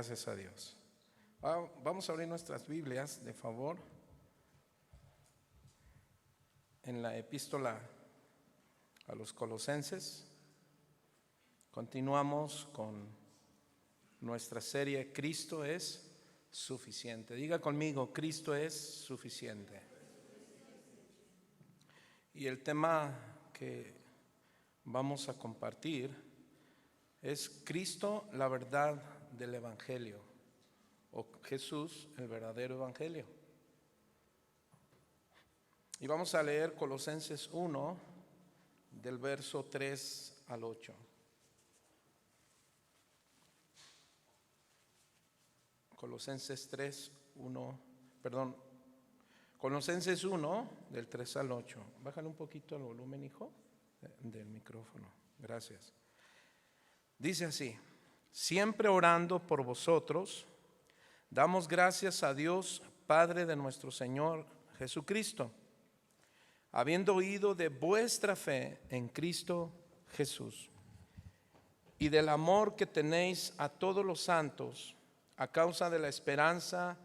Gracias a Dios. Vamos a abrir nuestras Biblias, de favor, en la epístola a los Colosenses. Continuamos con nuestra serie Cristo es suficiente. Diga conmigo, Cristo es suficiente. Y el tema que vamos a compartir es Cristo, la verdad del Evangelio, o Jesús, el verdadero Evangelio. Y vamos a leer Colosenses 1, del verso 3 al 8. Colosenses 1, del 3 al 8. Bájale un poquito el volumen, hijo, del micrófono. Gracias. Dice así: siempre orando por vosotros, damos gracias a Dios, Padre de nuestro Señor Jesucristo, habiendo oído de vuestra fe en Cristo Jesús y del amor que tenéis a todos los santos, a causa de la esperanza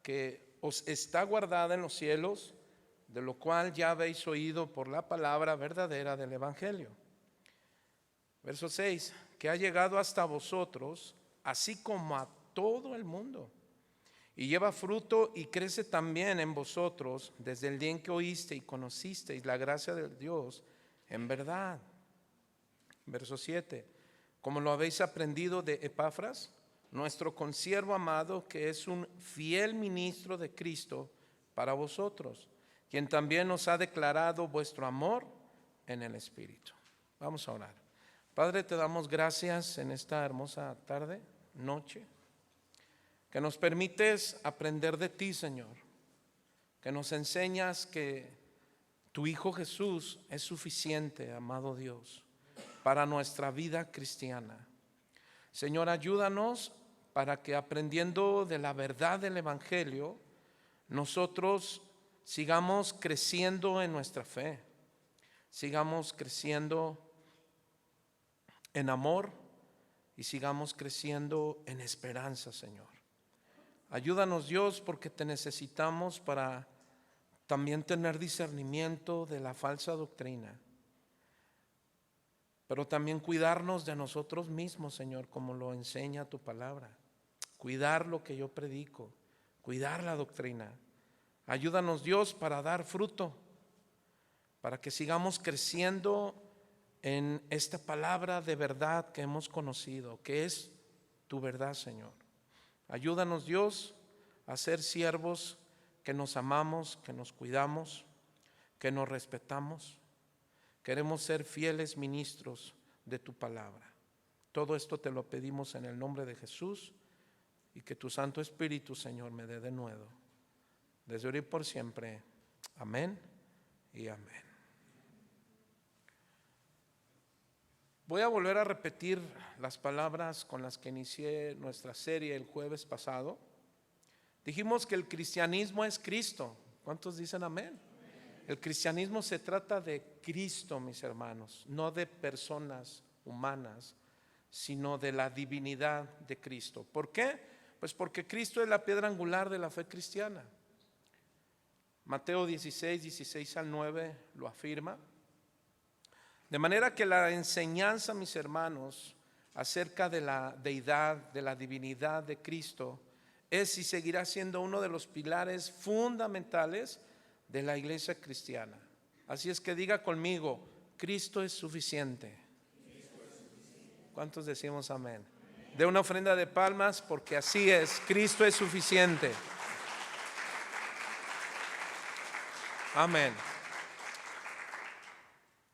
que os está guardada en los cielos, de lo cual ya habéis oído por la palabra verdadera del Evangelio. Verso 6, que ha llegado hasta vosotros, así como a todo el mundo, y lleva fruto y crece también en vosotros desde el día en que oíste y conocisteis la gracia de Dios en verdad. Verso 7, como lo habéis aprendido de Epafras, nuestro consiervo amado, que es un fiel ministro de Cristo para vosotros, quien también nos ha declarado vuestro amor en el Espíritu. Vamos a orar. Padre, te damos gracias en esta hermosa tarde, noche, que nos permites aprender de ti, Señor, que nos enseñas que tu Hijo Jesús es suficiente, amado Dios, para nuestra vida cristiana. Señor, ayúdanos para que, aprendiendo de la verdad del Evangelio, nosotros sigamos creciendo en nuestra fe, sigamos creciendo en amor y sigamos creciendo en esperanza, Señor. Ayúdanos, Dios, porque te necesitamos para también tener discernimiento de la falsa doctrina, pero también cuidarnos de nosotros mismos, Señor, como lo enseña tu palabra. Cuidar lo que yo predico, cuidar la doctrina. Ayúdanos, Dios, para dar fruto, para que sigamos creciendo en esta palabra de verdad que hemos conocido, que es tu verdad, Señor. Ayúdanos, Dios, a ser siervos que nos amamos, que nos cuidamos, que nos respetamos. Queremos ser fieles ministros de tu palabra. Todo esto te lo pedimos en el nombre de Jesús, y que tu Santo Espíritu, Señor, me dé de nuevo, desde hoy y por siempre. Amén y amén. Voy a volver a repetir las palabras con las que inicié nuestra serie el jueves pasado. Dijimos que el cristianismo es Cristo. ¿Cuántos dicen amén? El cristianismo se trata de Cristo, mis hermanos, no de personas humanas, sino de la divinidad de Cristo. ¿Por qué? Pues porque Cristo es la piedra angular de la fe cristiana. Mateo 16 al 9 lo afirma. De manera que la enseñanza, mis hermanos, acerca de la deidad, de la divinidad de Cristo, es y seguirá siendo uno de los pilares fundamentales de la iglesia cristiana. Así es que diga conmigo, Cristo es suficiente. ¿Cuántos decimos amén? De una ofrenda de palmas, porque así es, Cristo es suficiente. Amén.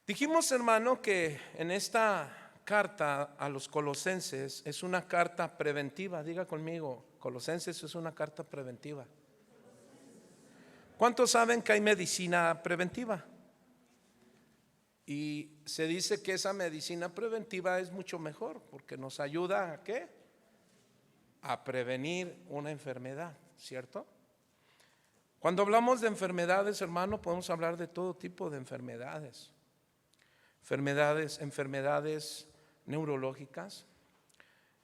Dijimos, hermano, que en esta carta a los Colosenses es una carta preventiva. Diga conmigo, Colosenses es una carta preventiva. ¿Cuántos saben que hay medicina preventiva? Y se dice que esa medicina preventiva es mucho mejor, porque nos ayuda ¿a qué? A prevenir una enfermedad, ¿cierto? Cuando hablamos de enfermedades, hermano, podemos hablar de todo tipo de enfermedades. Enfermedades neurológicas,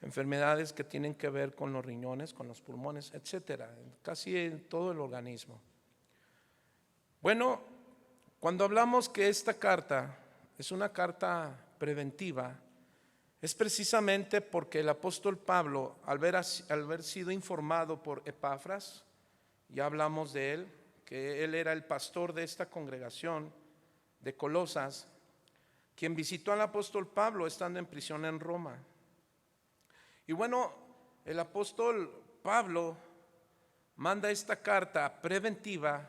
enfermedades que tienen que ver con los riñones, con los pulmones, etcétera, casi en todo el organismo. Bueno, cuando hablamos que esta carta es una carta preventiva, es precisamente porque el apóstol Pablo, al haber sido informado por Epafras, ya hablamos de él, que él era el pastor de esta congregación de Colosas, quien visitó al apóstol Pablo estando en prisión en Roma. Y bueno, el apóstol Pablo manda esta carta preventiva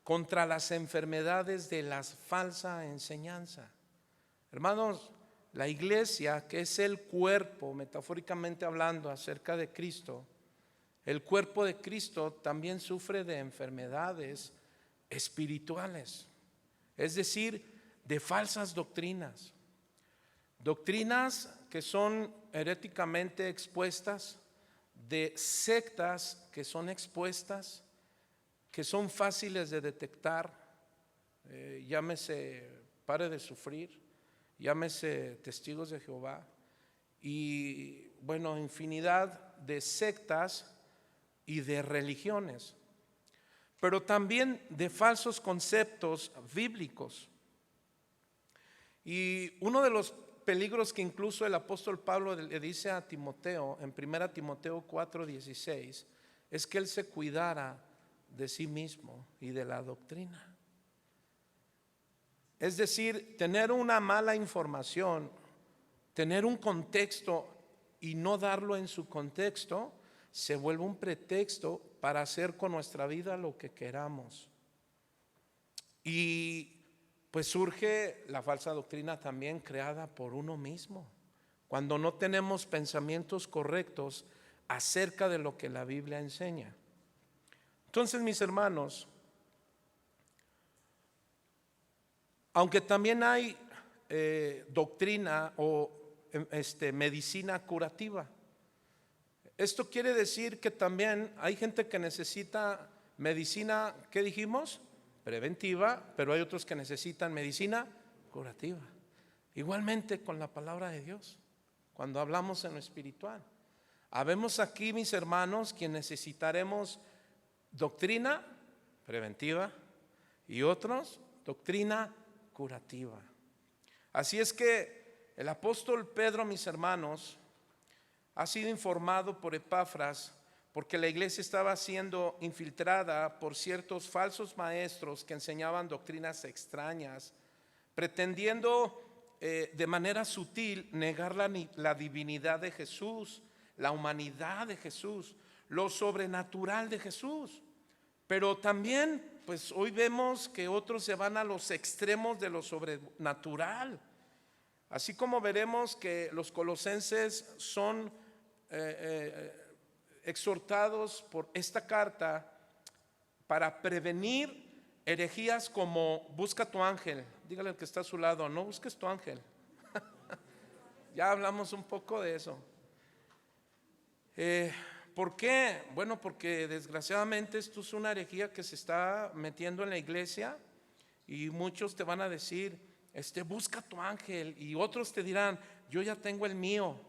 contra las enfermedades de la falsa enseñanza. Hermanos, la iglesia, que es el cuerpo, metafóricamente hablando, acerca de Cristo, el cuerpo de Cristo también sufre de enfermedades espirituales, es decir, de falsas doctrinas. Doctrinas que son heréticamente expuestas, de sectas que son expuestas, que son fáciles de detectar, llámese Pare de Sufrir, llámese Testigos de Jehová, y bueno, infinidad de sectas y de religiones, pero también de falsos conceptos bíblicos. Y uno de los peligros que incluso el apóstol Pablo le dice a Timoteo en 1 Timoteo 4:16 es que él se cuidara de sí mismo y de la doctrina. Es decir, tener una mala información, tener un contexto y no darlo en su contexto, se vuelve un pretexto para hacer con nuestra vida lo que queramos. Y pues surge la falsa doctrina también creada por uno mismo, cuando no tenemos pensamientos correctos acerca de lo que la Biblia enseña. Entonces, mis hermanos, aunque también hay doctrina o medicina curativa, esto quiere decir que también hay gente que necesita medicina, ¿qué dijimos? Preventiva, pero hay otros que necesitan medicina curativa. Igualmente con la palabra de Dios, cuando hablamos en lo espiritual. Habemos aquí, mis hermanos, quien necesitaremos doctrina preventiva y otros doctrina curativa. Así es que el apóstol Pedro, mis hermanos, ha sido informado por Epafras porque la iglesia estaba siendo infiltrada por ciertos falsos maestros que enseñaban doctrinas extrañas, pretendiendo de manera sutil negar la divinidad de Jesús, la humanidad de Jesús, lo sobrenatural de Jesús. Pero también, pues hoy vemos que otros se van a los extremos de lo sobrenatural. Así como veremos que los colosenses son exhortados por esta carta para prevenir herejías como busca tu ángel. Dígale al que está a su lado, no busques tu ángel. Ya hablamos un poco de eso. ¿Por qué? Bueno, porque desgraciadamente esto es una herejía que se está metiendo en la iglesia y muchos te van a decir, busca tu ángel, y otros te dirán, yo ya tengo el mío.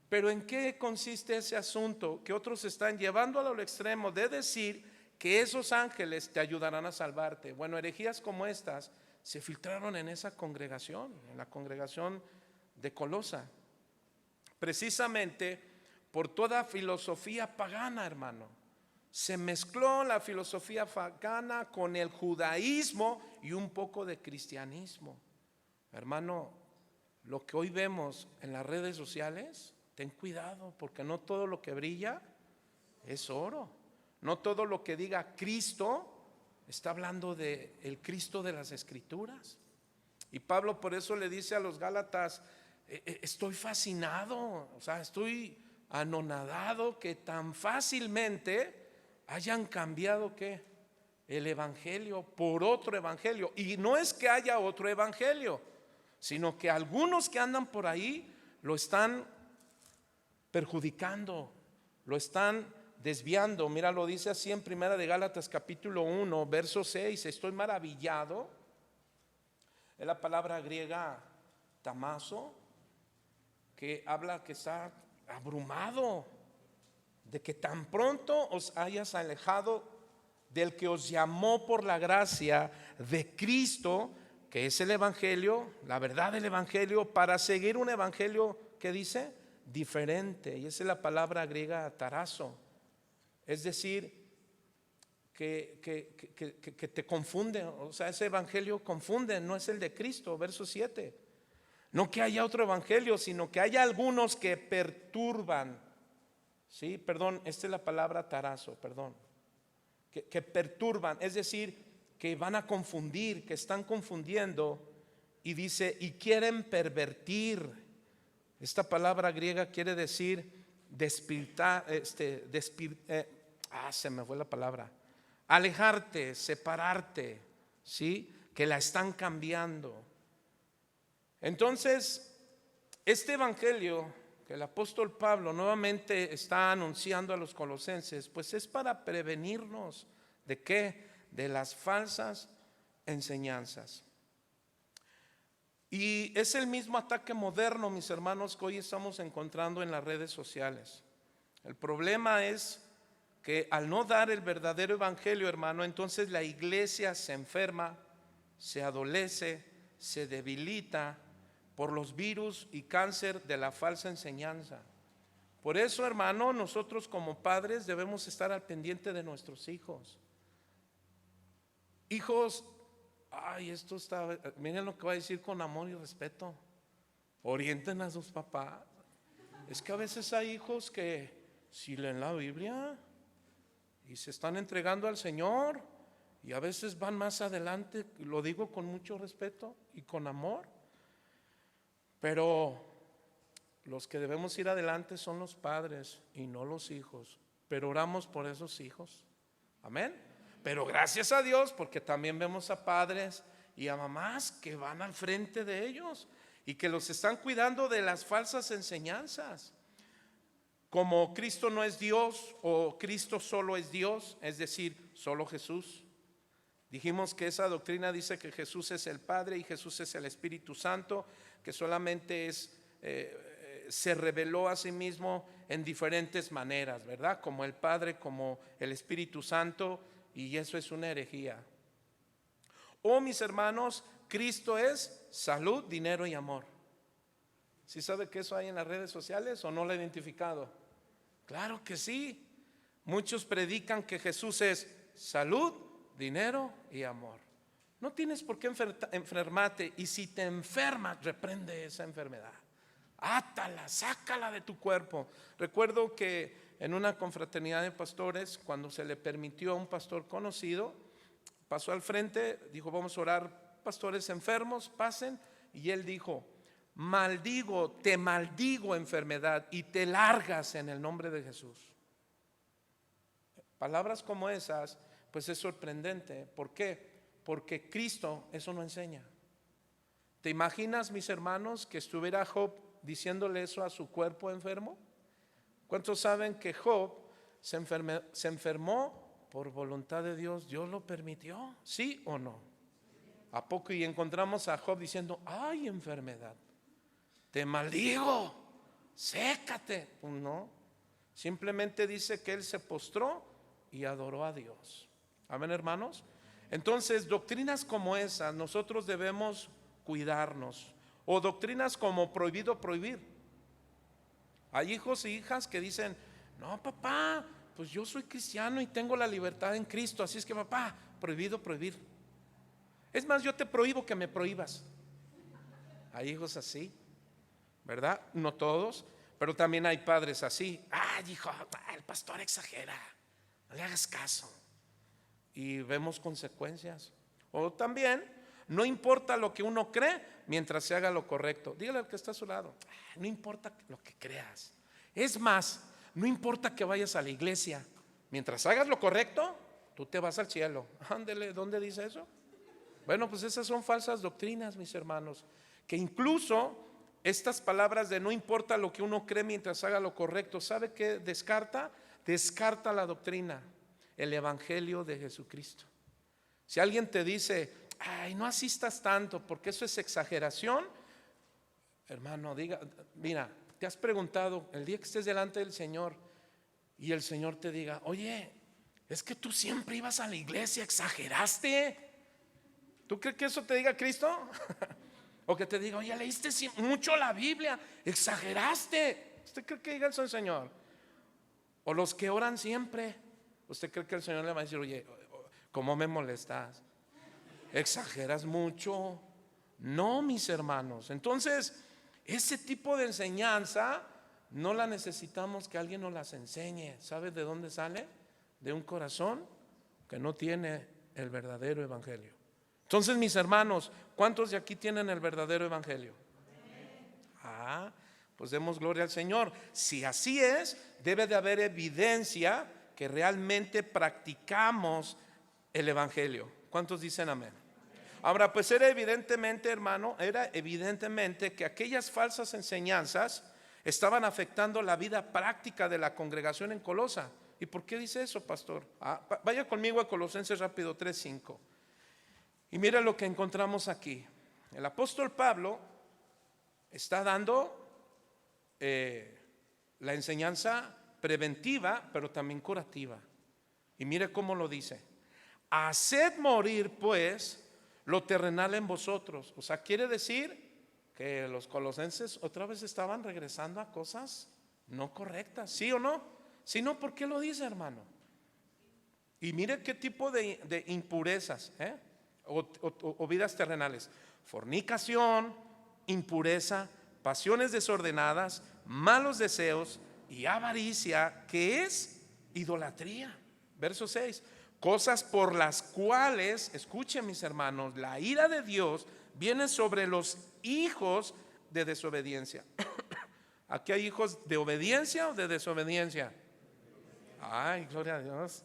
Pero ¿en qué consiste ese asunto? Que otros están llevándolo al extremo de decir que esos ángeles te ayudarán a salvarte. Bueno, herejías como estas se filtraron en esa congregación, en la congregación de Colosa, precisamente por toda filosofía pagana, hermano. Se mezcló la filosofía pagana con el judaísmo y un poco de cristianismo. Hermano, lo que hoy vemos en las redes sociales, ten cuidado, porque no todo lo que brilla es oro. No todo lo que diga Cristo está hablando de el Cristo de las Escrituras. Y Pablo por eso le dice a los Gálatas, estoy fascinado, o sea, estoy anonadado que tan fácilmente hayan cambiado ¿qué? El evangelio por otro evangelio. Y no es que haya otro evangelio, sino que algunos que andan por ahí lo están perjudicando, lo están desviando. Mira, lo dice así en Primera de Gálatas capítulo 1 verso 6. Estoy maravillado. Es la palabra griega tamazo, que habla, que está abrumado de que tan pronto os hayas alejado del que os llamó por la gracia de Cristo, que es el Evangelio, la verdad del Evangelio, para seguir un Evangelio que dice diferente. Y esa es la palabra griega tarazo. Es decir, que te confunde. O sea, ese Evangelio confunde, no es el de Cristo. Verso 7. No que haya otro Evangelio, sino que haya algunos que perturban. Sí, perdón, esta es la palabra tarazo, perdón. Que perturban, es decir, que van a confundir, que están confundiendo. Y dice, y quieren pervertir. Esta palabra griega quiere decir despirtar, se me fue la palabra. Alejarte, separarte, ¿sí? Que la están cambiando. Entonces, este evangelio que el apóstol Pablo nuevamente está anunciando a los colosenses, pues es para prevenirnos ¿de qué? De las falsas enseñanzas. Y es el mismo ataque moderno, mis hermanos, que hoy estamos encontrando en las redes sociales. El problema es que al no dar el verdadero evangelio, hermano, entonces la iglesia se enferma, se adolece, se debilita por los virus y cáncer de la falsa enseñanza. Por eso, hermano, nosotros como padres debemos estar al pendiente de nuestros hijos. Hijos, esto está, miren lo que va a decir con amor y respeto. Orienten a sus papás. Es que a veces hay hijos que si leen la Biblia y se están entregando al Señor, y a veces van más adelante, lo digo con mucho respeto y con amor, pero los que debemos ir adelante son los padres y no los hijos. Pero oramos por esos hijos, amén. Pero gracias a Dios, porque también vemos a padres y a mamás que van al frente de ellos y que los están cuidando de las falsas enseñanzas. Como Cristo no es Dios o Cristo solo es Dios, es decir, solo Jesús. Dijimos que esa doctrina dice que Jesús es el Padre y Jesús es el Espíritu Santo, que solamente se reveló a sí mismo en diferentes maneras, ¿verdad? Como el Padre, como el Espíritu Santo, y eso es una herejía. Mis hermanos, Cristo es salud, dinero y amor. ¿Sí sabe que eso hay en las redes sociales o no lo ha identificado? Claro que sí. Muchos predican que Jesús es salud, dinero y amor. No tienes por qué enfermarte, y si te enfermas, reprende esa enfermedad. Átala, sácala de tu cuerpo. Recuerdo que en una confraternidad de pastores, cuando se le permitió a un pastor conocido, pasó al frente, dijo: vamos a orar, pastores enfermos, pasen. Y él dijo: te maldigo enfermedad, y te largas en el nombre de Jesús. Palabras como esas, pues es sorprendente. ¿Por qué? Porque Cristo eso no enseña. ¿Te imaginas, mis hermanos, que estuviera Job diciéndole eso a su cuerpo enfermo? ¿Cuántos saben que Job se enfermó por voluntad de Dios? ¿Dios lo permitió? ¿Sí o no? ¿A poco? Y encontramos a Job diciendo: ay, enfermedad, te maldigo, sécate. Pues no, simplemente dice que él se postró y adoró a Dios. Amén, hermanos. Entonces, doctrinas como esas nosotros debemos cuidarnos. O doctrinas como prohibido prohibir. Hay hijos e hijas que dicen: no, papá, pues yo soy cristiano y tengo la libertad en Cristo, así es que, papá, prohibido prohibir. Es más, yo te prohíbo que me prohíbas. Hay hijos así, ¿verdad? No todos, pero también hay padres así. Hijo, el pastor exagera, no le hagas caso. Y vemos consecuencias. O también, no importa lo que uno cree mientras se haga lo correcto. Dígale al que está a su lado: no importa lo que creas. Es más, no importa que vayas a la iglesia, mientras hagas lo correcto, tú te vas al cielo. Ándele, ¿dónde dice eso? Bueno, pues esas son falsas doctrinas, mis hermanos. Que incluso estas palabras de no importa lo que uno cree mientras haga lo correcto, ¿sabe qué descarta? Descarta la doctrina, el evangelio de Jesucristo. Si alguien te dice: no asistas tanto porque eso es exageración, hermano, mira, ¿Te has preguntado el día que estés delante del Señor y el Señor te diga: oye, es que tú siempre ibas a la iglesia, exageraste? ¿Tú crees que eso te diga Cristo? O que te diga: oye, leíste mucho la Biblia, exageraste. ¿Usted cree que diga eso el Señor? O los que oran siempre, ¿usted cree que el Señor le va a decir: oye, ¿cómo me molestas? ¿Exageras mucho? No, mis hermanos. Entonces, ese tipo de enseñanza no la necesitamos que alguien nos las enseñe. ¿Sabes de dónde sale? De un corazón que no tiene el verdadero evangelio. Entonces, mis hermanos, ¿cuántos de aquí tienen el verdadero evangelio? Pues demos gloria al Señor. Si así es, debe de haber evidencia que realmente practicamos el evangelio. ¿Cuántos dicen amén? Ahora, pues era evidentemente, hermano, era evidentemente que aquellas falsas enseñanzas estaban afectando la vida práctica de la congregación en Colosa. ¿Y por qué dice eso, pastor? Vaya conmigo a Colosenses rápido 3:5. Y mira lo que encontramos aquí. El apóstol Pablo está dando la enseñanza preventiva, pero también curativa. Y mire cómo lo dice: haced morir pues lo terrenal en vosotros. O sea, quiere decir que los colosenses otra vez estaban regresando a cosas no correctas, ¿sí o no? Si no, ¿por qué lo dice, hermano? Y mire qué tipo de impurezas, o vidas terrenales: fornicación, impureza, pasiones desordenadas, malos deseos y avaricia, que es idolatría. Verso 6: cosas por las cuales, escuchen mis hermanos, la ira de Dios viene sobre los hijos de desobediencia. ¿Aquí hay hijos de obediencia o de desobediencia? Ay, gloria a Dios.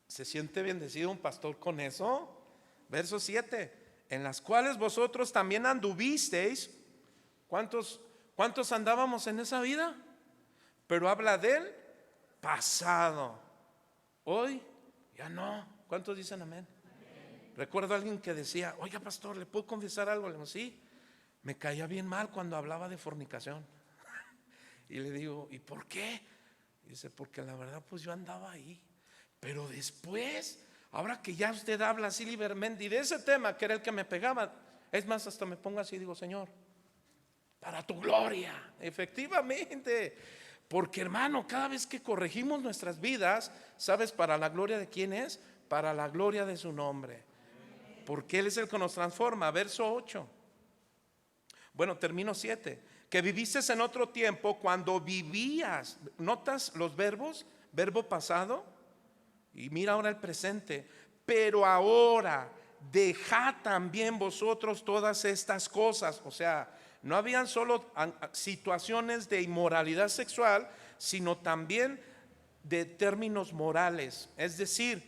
¿Se siente bendecido un pastor con eso? Verso 7: en las cuales vosotros también anduvisteis. ¿Cuántos andábamos en esa vida? Pero habla del pasado. Hoy ya no. ¿Cuántos dicen amén? Recuerdo a alguien que decía: oiga, pastor, ¿le puedo confesar algo? Le digo: sí. Me caía bien mal cuando hablaba de fornicación. Y le digo: ¿y por qué? Y dice: porque la verdad pues yo andaba ahí. Pero después, ahora que ya usted habla así libremente y de ese tema que era el que me pegaba, es más, hasta me pongo así y digo: Señor, para tu gloria. Efectivamente. Porque, hermano, cada vez que corregimos nuestras vidas, ¿sabes para la gloria de quién es? Para la gloria de su nombre. Porque Él es el que nos transforma. Verso 8. Bueno, termino 7. Que viviste en otro tiempo cuando vivías. ¿Notas los verbos? Verbo pasado. Y mira ahora el presente. Pero ahora dejad también vosotros todas estas cosas. O sea, no habían solo situaciones de inmoralidad sexual, sino también de términos morales. Es decir,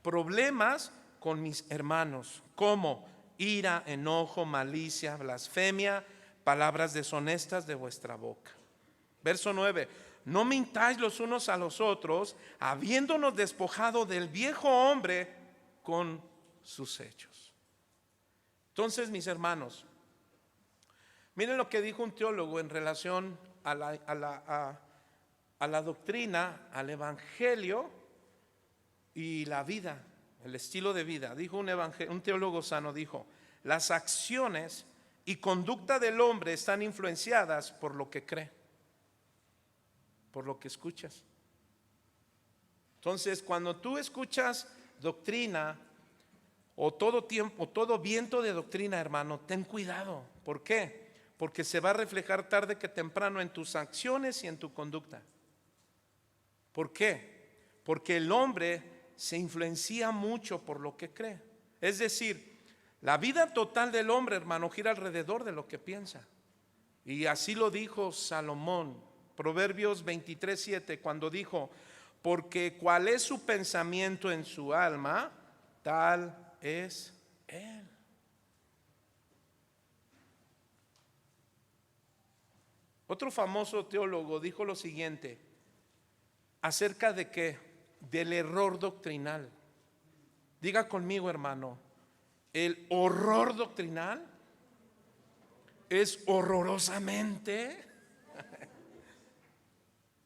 problemas con mis hermanos, como ira, enojo, malicia, blasfemia, palabras deshonestas de vuestra boca. Verso 9: no mintáis los unos a los otros, habiéndonos despojado del viejo hombre con sus hechos. Entonces, mis hermanos, miren lo que dijo un teólogo en relación a la doctrina, al evangelio y la vida, el estilo de vida. Dijo un teólogo sano, dijo: las acciones y conducta del hombre están influenciadas por lo que cree, por lo que escuchas. Entonces, cuando tú escuchas doctrina o todo viento de doctrina, hermano, ten cuidado. ¿Por qué? Porque se va a reflejar tarde que temprano en tus acciones y en tu conducta. ¿Por qué? Porque el hombre se influencia mucho por lo que cree. Es decir, la vida total del hombre, hermano, gira alrededor de lo que piensa. Y así lo dijo Salomón, Proverbios 23:7, cuando dijo: porque cuál es su pensamiento en su alma, tal es él. Otro famoso teólogo dijo lo siguiente acerca de qué, del error doctrinal. Diga conmigo, hermano: el horror doctrinal es horrorosamente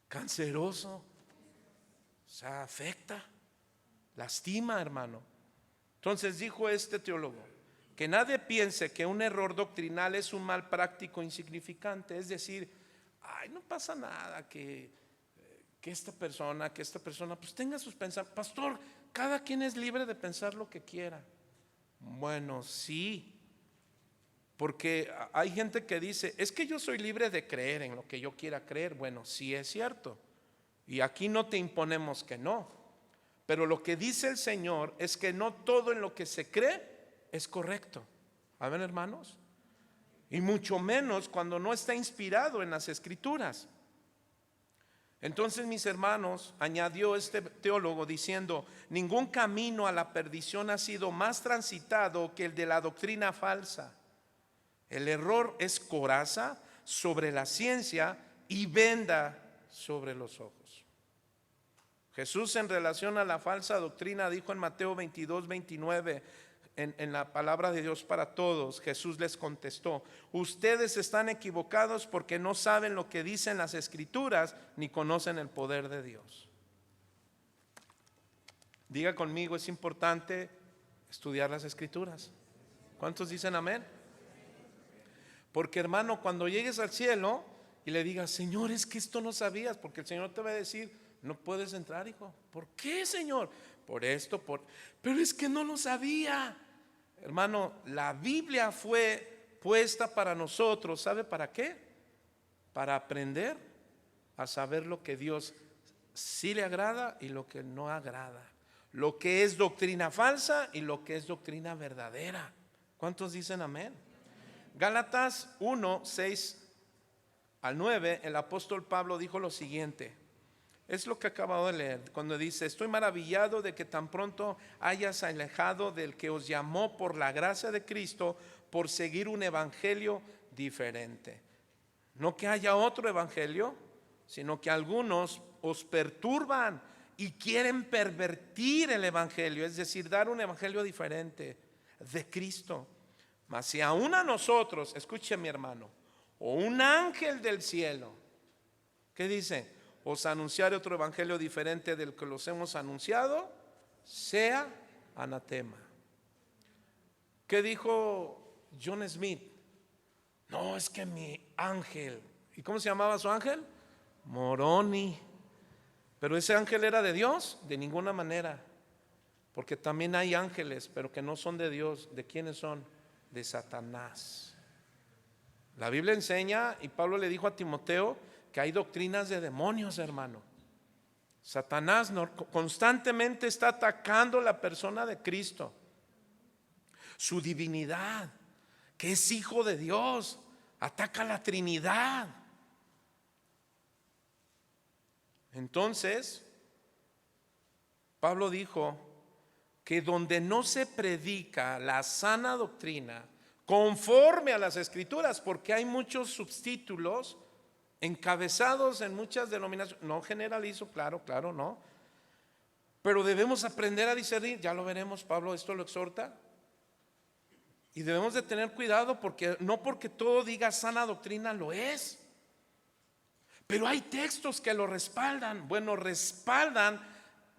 canceroso. O sea, afecta, lastima, hermano. Entonces dijo este teólogo, que nadie piense que un error doctrinal es un mal práctico insignificante. Es decir, ay, no pasa nada que esta persona pues tenga sus pensamientos. Pastor, cada quien es libre de pensar lo que quiera. Bueno, sí, porque hay gente que dice, es que yo soy libre de creer en lo que yo quiera creer. Bueno, sí es cierto, y aquí no te imponemos que no, pero lo que dice el Señor es que no todo en lo que se cree es correcto. Amén, hermanos. Y mucho menos cuando no está inspirado en las Escrituras. Entonces, mis hermanos, añadió este teólogo diciendo, ningún camino a la perdición ha sido más transitado que el de la doctrina falsa. El error es coraza sobre la ciencia y venda sobre los ojos. Jesús, en relación a la falsa doctrina, dijo en Mateo 22:29, en la palabra de Dios para todos, Jesús les contestó, ustedes están equivocados porque no saben lo que dicen las Escrituras ni conocen el poder de Dios. Diga conmigo, es importante estudiar las Escrituras. ¿Cuántos dicen amén? Porque, hermano, cuando llegues al cielo y le digas, Señor, es que esto no sabías, porque el Señor te va a decir, no puedes entrar, hijo. ¿Por qué, Señor? Por esto, pero es que no lo sabía. Hermano, la Biblia fue puesta para nosotros, ¿sabe para qué? Para aprender a saber lo que Dios sí le agrada y lo que no agrada, lo que es doctrina falsa y lo que es doctrina verdadera. ¿Cuántos dicen amén? Gálatas 1:6-9, el apóstol Pablo dijo lo siguiente. Es lo que acabo de leer, cuando dice, estoy maravillado de que tan pronto hayas alejado del que os llamó por la gracia de Cristo por seguir un evangelio diferente. No que haya otro evangelio, sino que algunos os perturban y quieren pervertir el evangelio, es decir, dar un evangelio diferente de Cristo. Mas si aún a nosotros, escuche mi hermano, o un ángel del cielo, ¿qué dice? Os anunciar otro evangelio diferente del que los hemos anunciado, sea anatema. ¿Qué dijo John Smith? No, es que mi ángel, ¿y cómo se llamaba su ángel? Moroni. Pero ese ángel era de Dios, de ninguna manera, porque también hay ángeles, pero que no son de Dios. ¿De quiénes son? De Satanás. La Biblia enseña, y Pablo le dijo a Timoteo, que hay doctrinas de demonios, hermano. Satanás constantemente está atacando la persona de Cristo, su divinidad, que es hijo de Dios, ataca la Trinidad. Entonces, Pablo dijo que donde no se predica la sana doctrina conforme a las Escrituras, porque hay muchos subtítulos encabezados en muchas denominaciones, no generalizo, claro, no, pero debemos aprender a discernir, ya lo veremos, Pablo esto lo exhorta, y debemos de tener cuidado porque no porque todo diga sana doctrina lo es, pero hay textos que lo respaldan. Bueno, respaldan,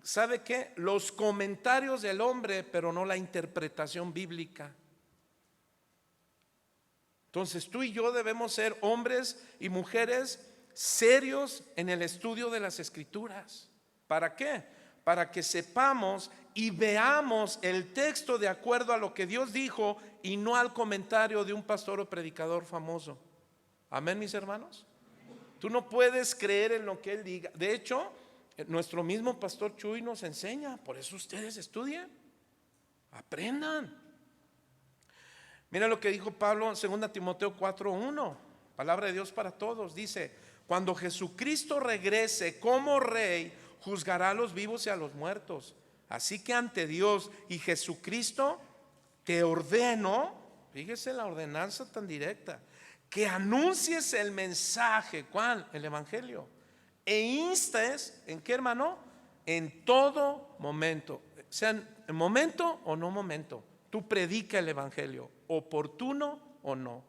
¿sabe qué? Los comentarios del hombre, pero no la interpretación bíblica. Entonces tú y yo debemos ser hombres y mujeres serios en el estudio de las Escrituras. ¿Para qué? Para que sepamos y veamos el texto de acuerdo a lo que Dios dijo y no al comentario de un pastor o predicador famoso. Amén, mis hermanos. Tú no puedes creer en lo que él diga. De hecho, nuestro mismo pastor Chuy nos enseña. Por eso ustedes estudien, aprendan. Mira lo que dijo Pablo en 2 Timoteo 4:1, palabra de Dios para todos. Dice, cuando Jesucristo regrese como rey, juzgará a los vivos y a los muertos. Así que ante Dios y Jesucristo te ordeno, fíjese la ordenanza tan directa, que anuncies el mensaje. ¿Cuál? El evangelio. E instes, ¿en qué, hermano? En todo momento, sea en momento o no momento, tú predica el evangelio, oportuno o no.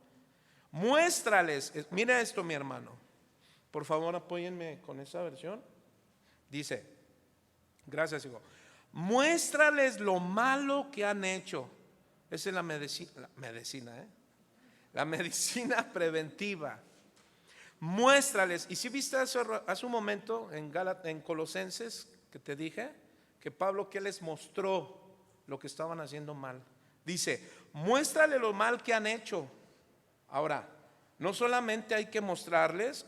Muéstrales, mira esto, mi hermano. Por favor, apóyenme con esa versión. Dice, gracias, hijo. Muéstrales lo malo que han hecho. Esa es la medicina, la medicina preventiva. Muéstrales. Y si viste eso hace un momento en Colosenses, que te dije que Pablo, que les mostró lo que estaban haciendo mal. Dice, muéstrale lo mal que han hecho. Ahora, no solamente hay que mostrarles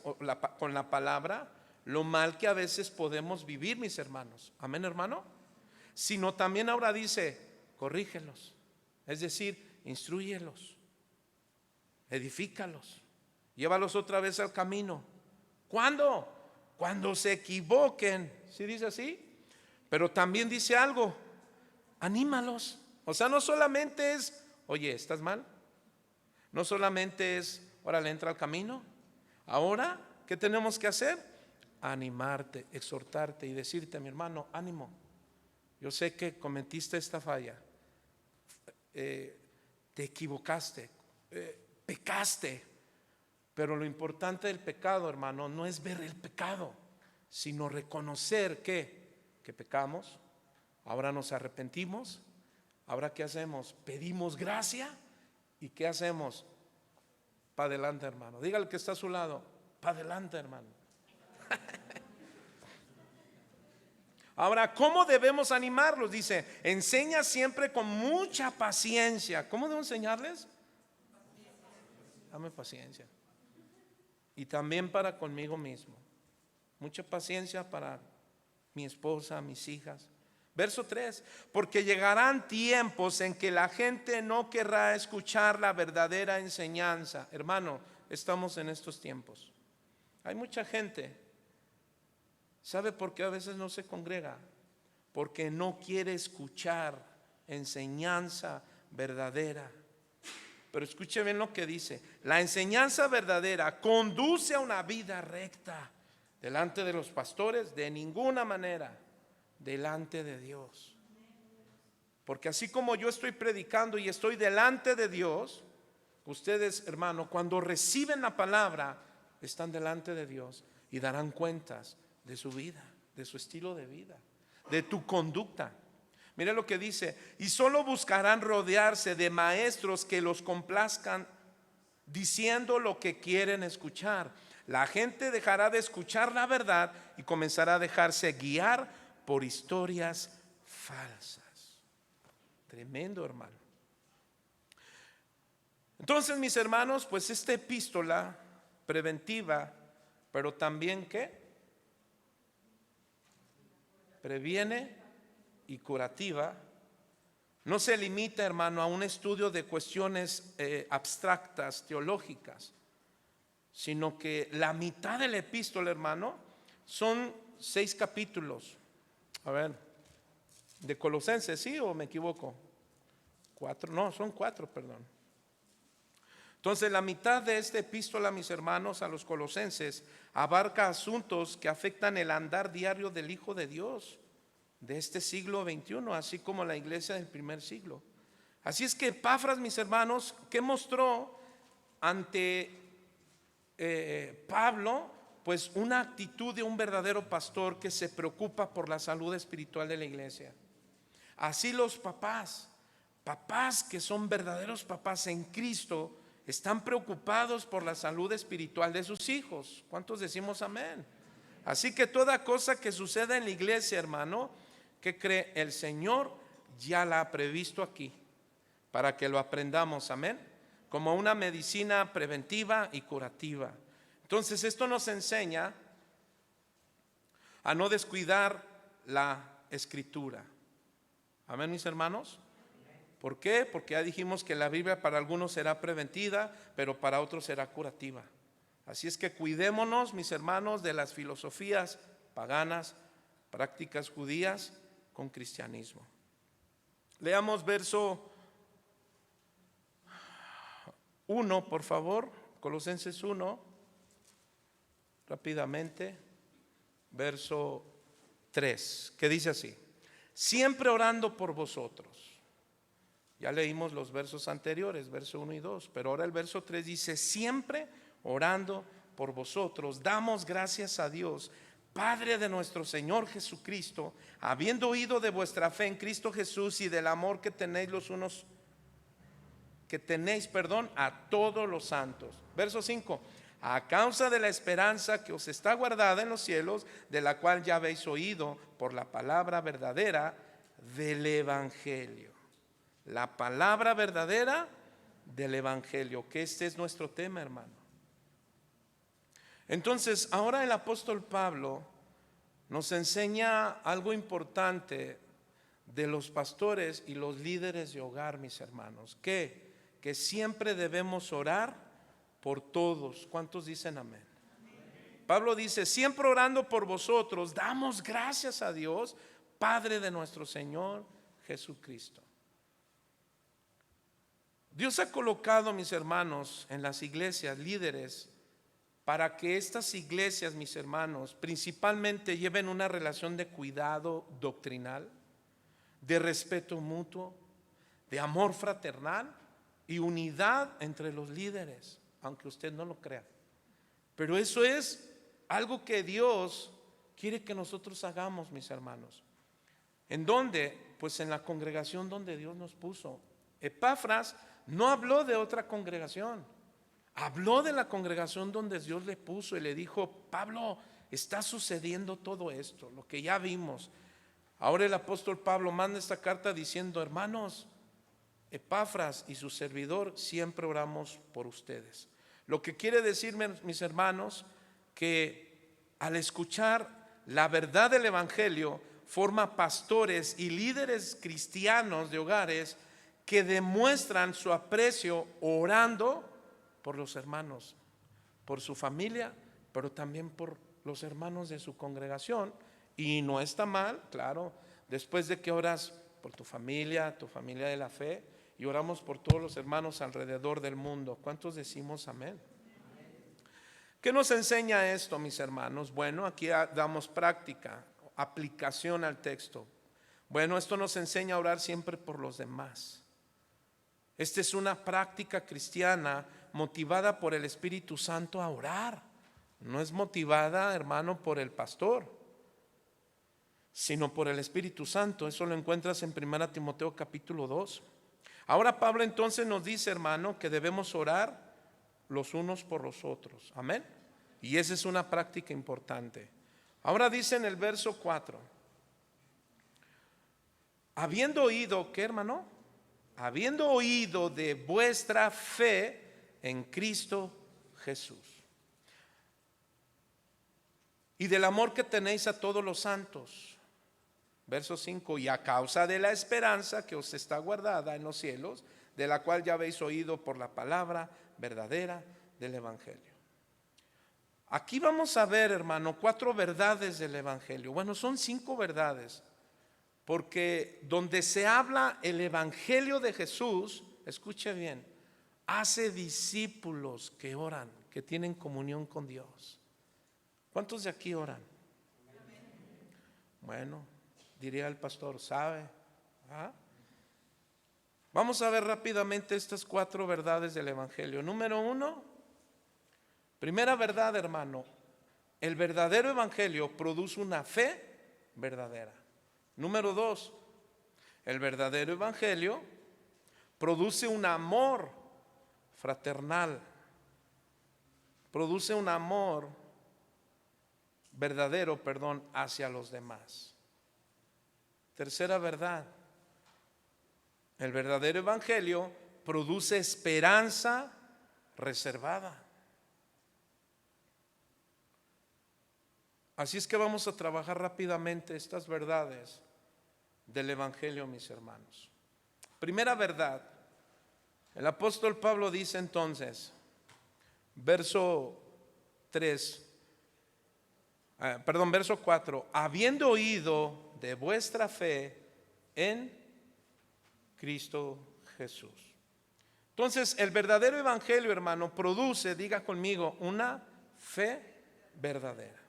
con la palabra lo mal que a veces podemos vivir, mis hermanos. Amén, hermano. Sino también ahora dice, corrígelos. Es decir, instrúyelos, edifícalos, llévalos otra vez al camino. ¿Cuándo? Cuando se equivoquen. ¿Sí dice así? Pero también dice algo, anímalos. O sea, no solamente es, oye, ¿estás mal? No solamente es, órale, entra al camino. Ahora, ¿qué tenemos que hacer? Animarte, exhortarte y decirte, mi hermano, ánimo. Yo sé que cometiste esta falla, te equivocaste, pecaste. Pero lo importante del pecado, hermano, no es ver el pecado, sino reconocer que pecamos. Ahora nos arrepentimos. Ahora, ¿qué hacemos? Pedimos gracia. ¿Y qué hacemos? Para adelante, hermano. Dígale que está a su lado, para adelante, hermano. Ahora, ¿cómo debemos animarlos? Dice, enseña siempre con mucha paciencia. ¿Cómo debo enseñarles? Dame paciencia. Y también para conmigo mismo. Mucha paciencia para mi esposa, mis hijas. Verso 3, porque llegarán tiempos en que la gente no querrá escuchar la verdadera enseñanza. Hermano, estamos en estos tiempos. Hay mucha gente. ¿Sabe por qué a veces no se congrega? Porque no quiere escuchar enseñanza verdadera. Pero escuche bien lo que dice. La enseñanza verdadera conduce a una vida recta. Delante de los pastores, de ninguna manera. Delante de Dios. Porque así como yo estoy predicando y estoy delante de Dios, ustedes, hermano, cuando reciben la palabra, están delante de Dios y darán cuentas de su vida, de su estilo de vida, de tu conducta. Mira lo que dice, y solo buscarán rodearse de maestros que los complazcan diciendo lo que quieren escuchar. La gente dejará de escuchar la verdad y comenzará a dejarse guiar por historias falsas. Tremendo, hermano. Entonces, mis hermanos, pues esta epístola preventiva, pero también ¿qué? Previene y curativa, no se limita, hermano, a un estudio de cuestiones abstractas, teológicas, sino que la mitad de la epístola, hermano, son 6 capítulos. A ver, de Colosenses, ¿sí o me equivoco? 4, no, son 4, perdón. Entonces, la mitad de esta epístola, mis hermanos, a los colosenses, abarca asuntos que afectan el andar diario del Hijo de Dios de este siglo XXI, así como la iglesia del primer siglo. Así es que Epafras, mis hermanos, ¿qué mostró ante Pablo? Pues una actitud de un verdadero pastor que se preocupa por la salud espiritual de la iglesia. Así los papás que son verdaderos papás en Cristo, están preocupados por la salud espiritual de sus hijos. ¿Cuántos decimos amén? Así que toda cosa que suceda en la iglesia, hermano, ¿qué cree? El Señor ya la ha previsto aquí para que lo aprendamos, amén, como una medicina preventiva y curativa. Entonces esto nos enseña a no descuidar la escritura. Amén, mis hermanos. ¿Por qué? Porque ya dijimos que la Biblia para algunos será preventiva, pero para otros será curativa. Así es que cuidémonos, mis hermanos, de las filosofías paganas, prácticas judías con cristianismo. Leamos verso 1, por favor, Colosenses 1. Rápidamente, verso 3, que dice así: siempre orando por vosotros Ya leímos los versos anteriores, verso 1 y 2, pero ahora el verso 3 dice: siempre orando por vosotros, damos gracias a Dios, Padre de nuestro Señor Jesucristo, habiendo oído de vuestra fe en Cristo Jesús y del amor que tenéis a todos los santos. Verso 5: a causa de la esperanza que os está guardada en los cielos, de la cual ya habéis oído por la palabra verdadera del Evangelio. La palabra verdadera del Evangelio, que este es nuestro tema, hermano. Entonces, ahora el apóstol Pablo nos enseña algo importante de los pastores y los líderes de hogar, mis hermanos, que siempre debemos orar por todos. ¿Cuántos dicen amén? Pablo dice: siempre orando por vosotros, damos gracias a Dios, Padre de nuestro Señor Jesucristo. Dios ha colocado, mis hermanos, en las iglesias líderes para que estas iglesias, mis hermanos, principalmente lleven una relación de cuidado doctrinal, de respeto mutuo, de amor fraternal y unidad entre los líderes, aunque usted no lo crea. Pero eso es algo que Dios quiere que nosotros hagamos, mis hermanos. ¿En dónde? Pues en la congregación donde Dios nos puso. Epafras no habló de otra congregación, habló de la congregación donde Dios le puso y le dijo: Pablo, está sucediendo todo esto, lo que ya vimos. Ahora el apóstol Pablo manda esta carta diciendo: hermanos, Epafras y su servidor siempre oramos por ustedes. Lo que quiere decir, mis hermanos, que al escuchar la verdad del Evangelio, forma pastores y líderes cristianos de hogares que demuestran su aprecio orando por los hermanos, por su familia, pero también por los hermanos de su congregación. Y no está mal, claro, después de que oras por tu familia de la fe, y oramos por todos los hermanos alrededor del mundo. ¿Cuántos decimos amén? ¿Qué nos enseña esto, mis hermanos? Bueno, aquí damos práctica, aplicación al texto. Bueno, esto nos enseña a orar siempre por los demás. Esta es una práctica cristiana motivada por el Espíritu Santo a orar. No es motivada, hermano, por el pastor, sino por el Espíritu Santo. Eso lo encuentras en 1 Timoteo capítulo 2. Ahora Pablo entonces nos dice, hermano, que debemos orar los unos por los otros. Amén. Y esa es una práctica importante. Ahora dice en el verso 4: habiendo oído, ¿qué, hermano? Habiendo oído de vuestra fe en Cristo Jesús y del amor que tenéis a todos los santos. Verso 5: y a causa de la esperanza que os está guardada en los cielos, de la cual ya habéis oído por la palabra verdadera del Evangelio. Aquí vamos a ver, hermano, 4 verdades del Evangelio. Bueno, son 5 verdades, porque donde se habla el Evangelio de Jesús, escuche bien, hace discípulos que oran, que tienen comunión con Dios. ¿Cuántos de aquí oran? Bueno, diría el pastor, ¿sabe? Vamos a ver rápidamente estas 4 verdades del Evangelio. Número 1, primera verdad, hermano: el verdadero Evangelio produce una fe verdadera. Número 2, el verdadero Evangelio produce un amor fraternal, produce un amor verdadero, hacia los demás. Tercera verdad: el verdadero Evangelio produce esperanza reservada. Así es que vamos a trabajar rápidamente estas verdades del Evangelio, mis hermanos. Primera verdad: el apóstol Pablo dice entonces, verso 4: habiendo oído de vuestra fe en Cristo Jesús. Entonces, el verdadero Evangelio, hermano, produce, diga conmigo, una fe verdadera.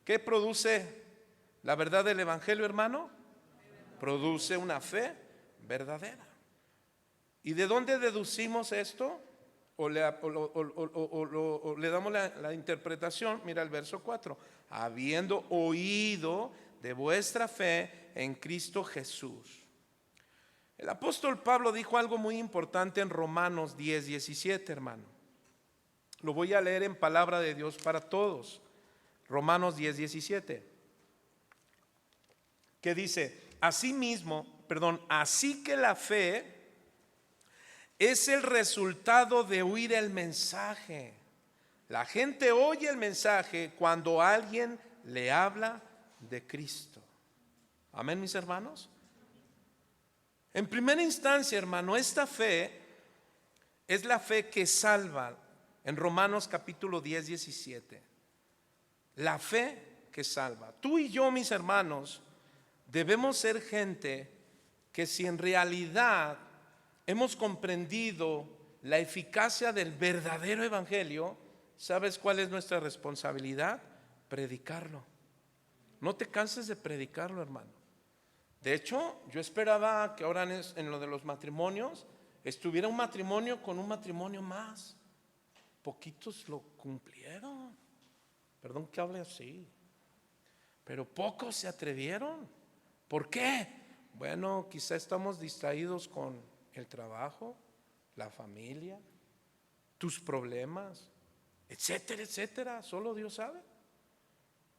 ¿Qué produce la verdad del Evangelio, hermano? Produce una fe verdadera. ¿Y de dónde deducimos esto? O le damos la interpretación. Mira el verso 4. Habiendo oído de vuestra fe en Cristo Jesús. El apóstol Pablo dijo algo muy importante en Romanos 10:17, hermano. Lo voy a leer en palabra de Dios para todos. Romanos 10:17. Que dice, así que la fe es el resultado de oír el mensaje. La gente oye el mensaje cuando alguien le habla de Cristo. Amén, mis hermanos. En primera instancia, hermano, esta fe es la fe que salva. En Romanos capítulo 10:17. La fe que salva. Tú y yo, mis hermanos, debemos ser gente que, si en realidad hemos comprendido la eficacia del verdadero evangelio, ¿sabes cuál es nuestra responsabilidad? Predicarlo. No te canses de predicarlo, hermano. De hecho, yo esperaba que ahora en lo de los matrimonios estuviera un matrimonio con un matrimonio más. Poquitos lo cumplieron. Perdón que hable así, pero pocos se atrevieron. ¿Por qué? Bueno, quizá estamos distraídos con el trabajo, la familia, tus problemas, etcétera, etcétera. Solo Dios sabe.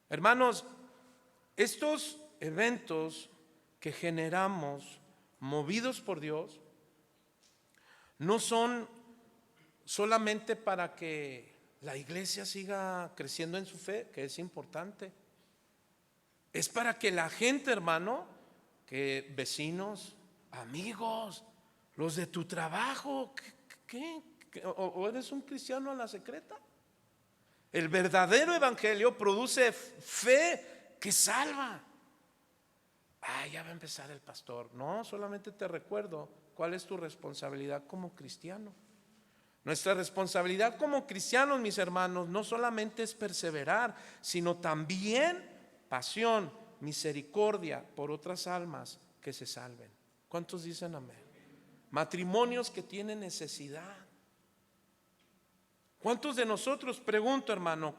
Hermanos, estos eventos que generamos movidos por Dios no son solamente para que la iglesia siga creciendo en su fe, que es importante. Es para que la gente, hermano, que vecinos, amigos, los de tu trabajo, ¿o eres un cristiano a la secreta? El verdadero evangelio produce fe que salva. Ya va a empezar el pastor. No, solamente te recuerdo cuál es tu responsabilidad como cristiano. Nuestra responsabilidad como cristianos, mis hermanos, no solamente es perseverar, sino también pasión, misericordia por otras almas que se salven. ¿Cuántos dicen amén? Matrimonios que tienen necesidad. ¿Cuántos de nosotros, pregunto, hermano,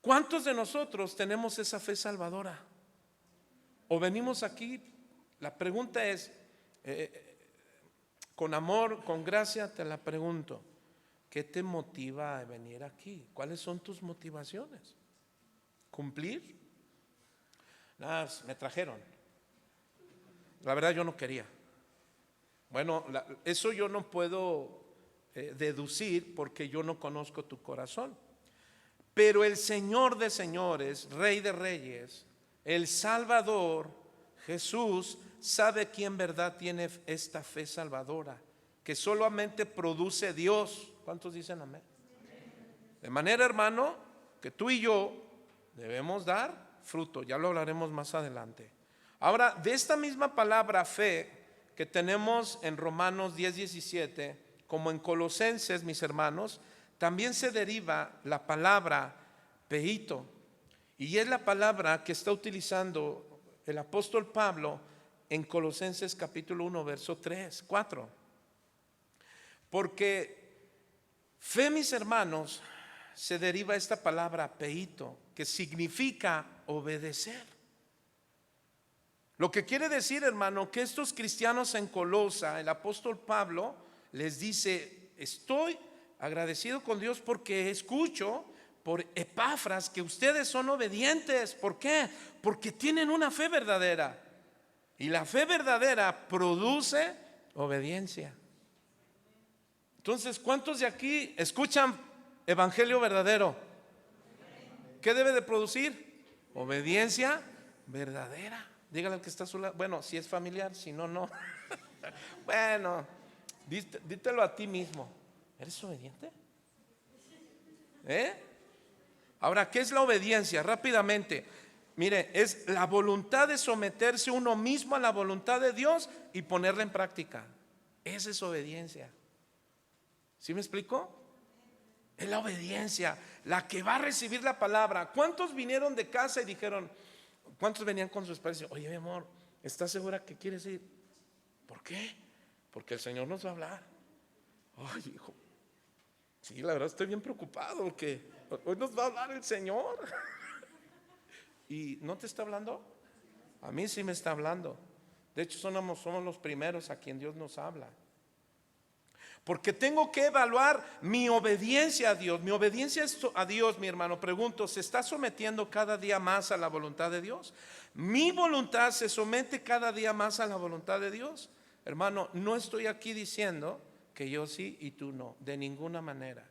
cuántos de nosotros tenemos esa fe salvadora? ¿O venimos aquí? La pregunta es, con amor, con gracia te la pregunto, ¿qué te motiva a venir aquí? ¿Cuáles son tus motivaciones? ¿Cumplir? Nada, me trajeron. La verdad yo no quería. Bueno, eso yo no puedo deducir porque yo no conozco tu corazón. Pero el Señor de señores, Rey de reyes, el Salvador, Jesús, sabe quién en verdad tiene esta fe salvadora, que solamente produce Dios. ¿Cuántos dicen amén? De manera, hermano, que tú y yo debemos dar fruto. Ya lo hablaremos más adelante. Ahora, de esta misma palabra fe que tenemos en Romanos 10:17, como en Colosenses, mis hermanos, también se deriva la palabra peito. Y es la palabra que está utilizando el apóstol Pablo en Colosenses capítulo 1, verso 3, 4. Porque fe, mis hermanos, se deriva esta palabra peito, que significa obedecer. Lo que quiere decir, hermano, que estos cristianos en Colosa, el apóstol Pablo les dice, estoy agradecido con Dios porque escucho por Epafras que ustedes son obedientes. ¿Por qué? Porque tienen una fe verdadera. Y la fe verdadera produce obediencia. Entonces, ¿cuántos de aquí escuchan evangelio verdadero? ¿Qué debe de producir? Obediencia verdadera. Dígale al que está a su lado. Bueno, si es familiar, si no, no. Bueno, dítelo a ti mismo. ¿Eres obediente? Ahora, ¿qué es la obediencia? Rápidamente. Mire, es la voluntad de someterse uno mismo a la voluntad de Dios y ponerla en práctica. Esa es obediencia. ¿Sí me explico? Es la obediencia, la que va a recibir la palabra. ¿Cuántos vinieron de casa y dijeron, cuántos venían con sus padres? Oye, mi amor, ¿estás segura que quieres ir? ¿Por qué? porque el Señor nos va a hablar. Ay, hijo, sí, la verdad estoy bien preocupado porque hoy nos va a hablar el Señor. ¿Y no te está hablando? A mí sí me está hablando. De hecho, somos los primeros a quien Dios nos habla. Porque tengo que evaluar mi obediencia a Dios. Mi obediencia a Dios, mi hermano, pregunto, ¿se está sometiendo cada día más a la voluntad de Dios? ¿Mi voluntad se somete cada día más a la voluntad de Dios? Hermano, no estoy aquí diciendo que yo sí y tú no, de ninguna manera.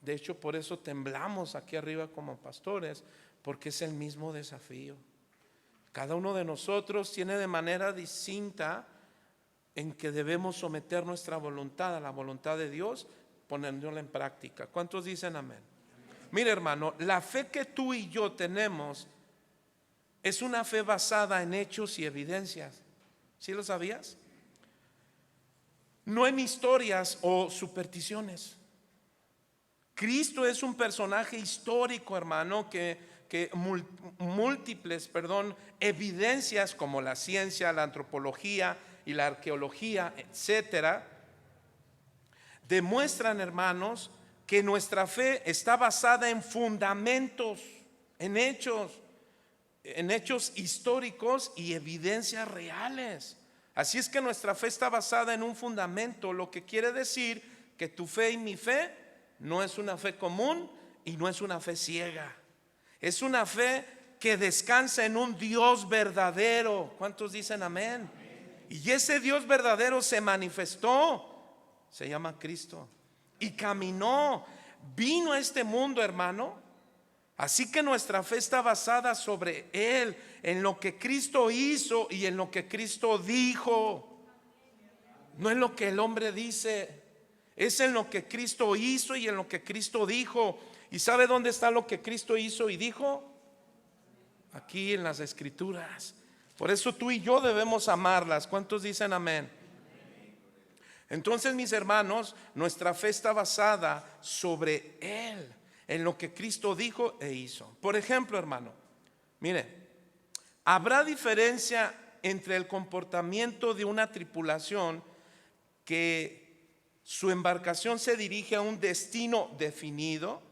De hecho, por eso temblamos aquí arriba como pastores, porque es el mismo desafío. Cada uno de nosotros tiene de manera distinta en que debemos someter nuestra voluntad a la voluntad de Dios, poniéndola en práctica. ¿Cuántos dicen amén? Mire, hermano, la fe que tú y yo tenemos es una fe basada en hechos y evidencias. ¿Sí lo sabías? No en historias o supersticiones. Cristo es un personaje histórico, hermano, que múltiples evidencias como la ciencia, la antropología y la arqueología, etcétera, demuestran, hermanos, que nuestra fe está basada en fundamentos, en hechos históricos y evidencias reales. Así es que nuestra fe está basada en un fundamento, lo que quiere decir que tu fe y mi fe no es una fe común y no es una fe ciega. Es una fe que descansa en un Dios verdadero. ¿Cuántos dicen amén? Y ese Dios verdadero se manifestó, se llama Cristo, y caminó, vino a este mundo, hermano. Así que nuestra fe está basada sobre Él, en lo que Cristo hizo y en lo que Cristo dijo. No en lo que el hombre dice, es en lo que Cristo hizo y en lo que Cristo dijo. ¿Y sabe dónde está lo que Cristo hizo y dijo? Aquí en las Escrituras. Por eso tú y yo debemos amarlas. ¿Cuántos dicen amén? Entonces, mis hermanos, nuestra fe está basada sobre Él, en lo que Cristo dijo e hizo. Por ejemplo, hermano, mire, habrá diferencia entre el comportamiento de una tripulación que su embarcación se dirige a un destino definido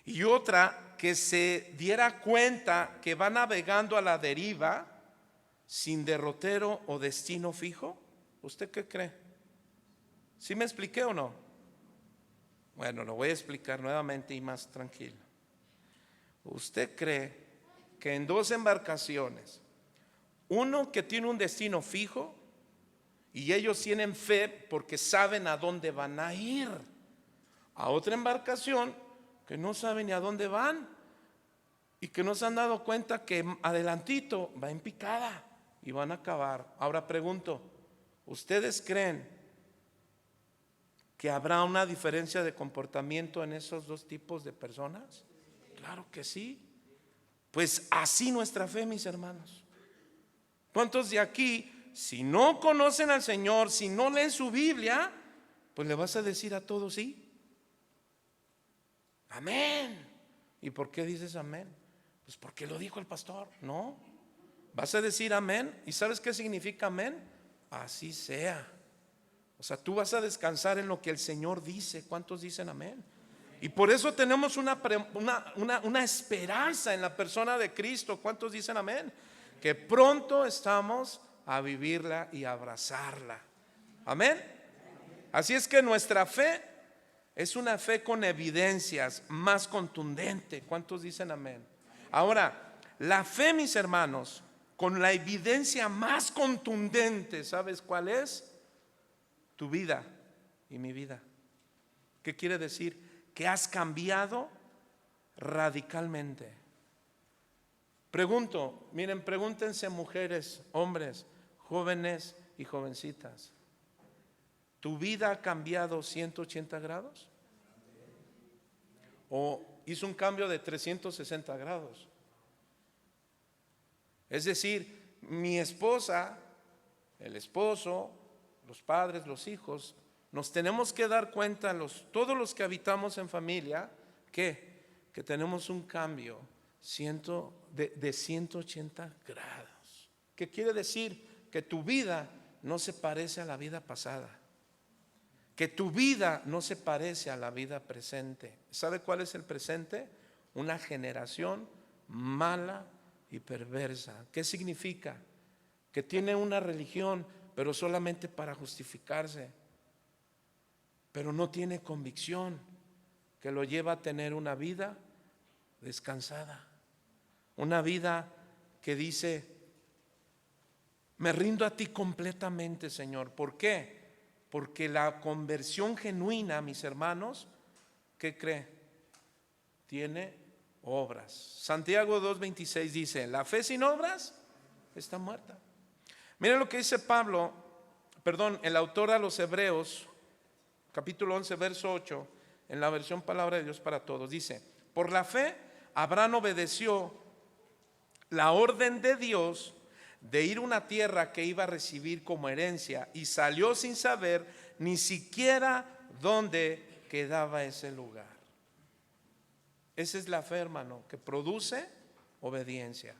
y otra que se diera cuenta que va navegando a la deriva sin derrotero o destino fijo. ¿Usted qué cree? ¿Sí me expliqué o no? Bueno, lo voy a explicar nuevamente y más tranquilo. ¿Usted cree que en dos embarcaciones, uno que tiene un destino fijo y ellos tienen fe porque saben a dónde van a ir, a otra embarcación que no saben ni a dónde van y que no se han dado cuenta que adelantito va en picada y van a acabar? Ahora pregunto, ¿ustedes creen que habrá una diferencia de comportamiento en esos dos tipos de personas? Claro que sí. Pues así nuestra fe, mis hermanos. ¿Cuántos de aquí, si no conocen al Señor, si no leen su Biblia, pues le vas a decir a todos sí? Amén. ¿Y por qué dices amén? Pues porque lo dijo el pastor. No, vas a decir amén. ¿Y sabes qué significa amén? Así sea. O sea, tú vas a descansar en lo que el Señor dice. ¿Cuántos dicen amén? Y por eso tenemos una esperanza en la persona de Cristo. ¿Cuántos dicen amén? Que pronto estamos a vivirla y a abrazarla. Amén. Así es que nuestra fe es una fe con evidencias más contundente. ¿Cuántos dicen amén? Ahora, la fe, mis hermanos, con la evidencia más contundente, ¿sabes cuál es? Tu vida y mi vida. ¿Qué quiere decir? Que has cambiado radicalmente. Pregunto, miren, pregúntense mujeres, hombres, jóvenes y jovencitas. ¿Tu vida ha cambiado 180 grados? ¿O hizo un cambio de 360 grados? Es decir, mi esposa, el esposo, los padres, los hijos, nos tenemos que dar cuenta, todos los que habitamos en familia, que tenemos un cambio de 180 grados. ¿Qué quiere decir? Que tu vida no se parece a la vida pasada, que tu vida no se parece a la vida presente. ¿Sabe cuál es el presente? Una generación mala y perversa. ¿Qué significa? Que tiene una religión, pero solamente para justificarse, pero no tiene convicción que lo lleva a tener una vida descansada, una vida que dice: me rindo a ti completamente, Señor. ¿Por qué? Porque la conversión genuina, mis hermanos, ¿qué cree? Tiene obras. Santiago 2:26 dice: la fe sin obras está muerta. Miren lo que dice el autor a los Hebreos, capítulo 11, verso 8, en la versión Palabra de Dios para Todos. Dice: por la fe Abraham obedeció la orden de Dios de ir a una tierra que iba a recibir como herencia, y salió sin saber ni siquiera dónde quedaba ese lugar. Esa es la fe, hermano, que produce obediencia.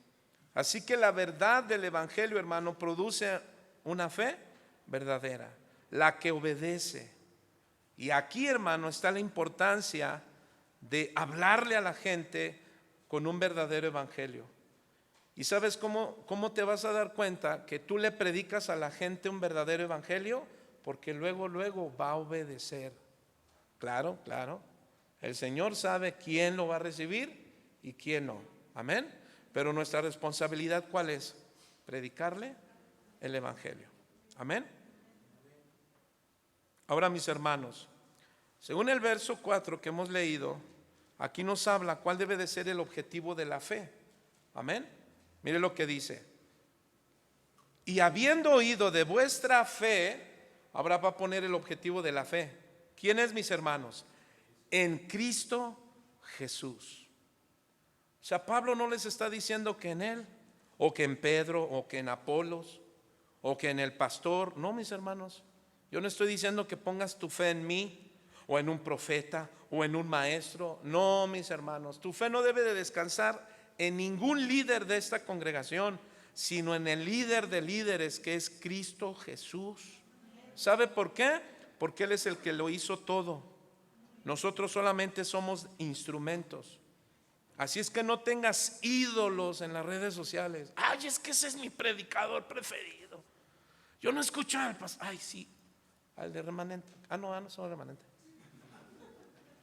Así que la verdad del evangelio, hermano, produce una fe verdadera, la que obedece. Y aquí, hermano, está la importancia de hablarle a la gente con un verdadero evangelio. ¿Y sabes cómo te vas a dar cuenta que tú le predicas a la gente un verdadero evangelio? Porque luego va a obedecer. Claro. El Señor sabe quién lo va a recibir y quién no. Amén. Pero nuestra responsabilidad, ¿cuál es? Predicarle el evangelio. Amén. Ahora, mis hermanos, según el verso 4 que hemos leído, aquí nos habla cuál debe de ser el objetivo de la fe. Amén. Mire lo que dice: y habiendo oído de vuestra fe, ahora va a poner el objetivo de la fe. ¿Quién es, mis hermanos? En Cristo Jesús. O sea, Pablo no les está diciendo que en él, o que en Pedro, o que en Apolos, o que en el pastor. No, mis hermanos, yo no estoy diciendo que pongas tu fe en mí, o en un profeta, o en un maestro. No, mis hermanos, tu fe no debe de descansar en ningún líder de esta congregación, sino en el líder de líderes, que es Cristo Jesús. ¿Sabe por qué? Porque Él es el que lo hizo todo. Nosotros solamente somos instrumentos. Así es que no tengas ídolos en las redes sociales. Ay, es que ese es mi predicador preferido. Yo no escucho al pastor. Ay, sí, al de remanente. No soy remanente.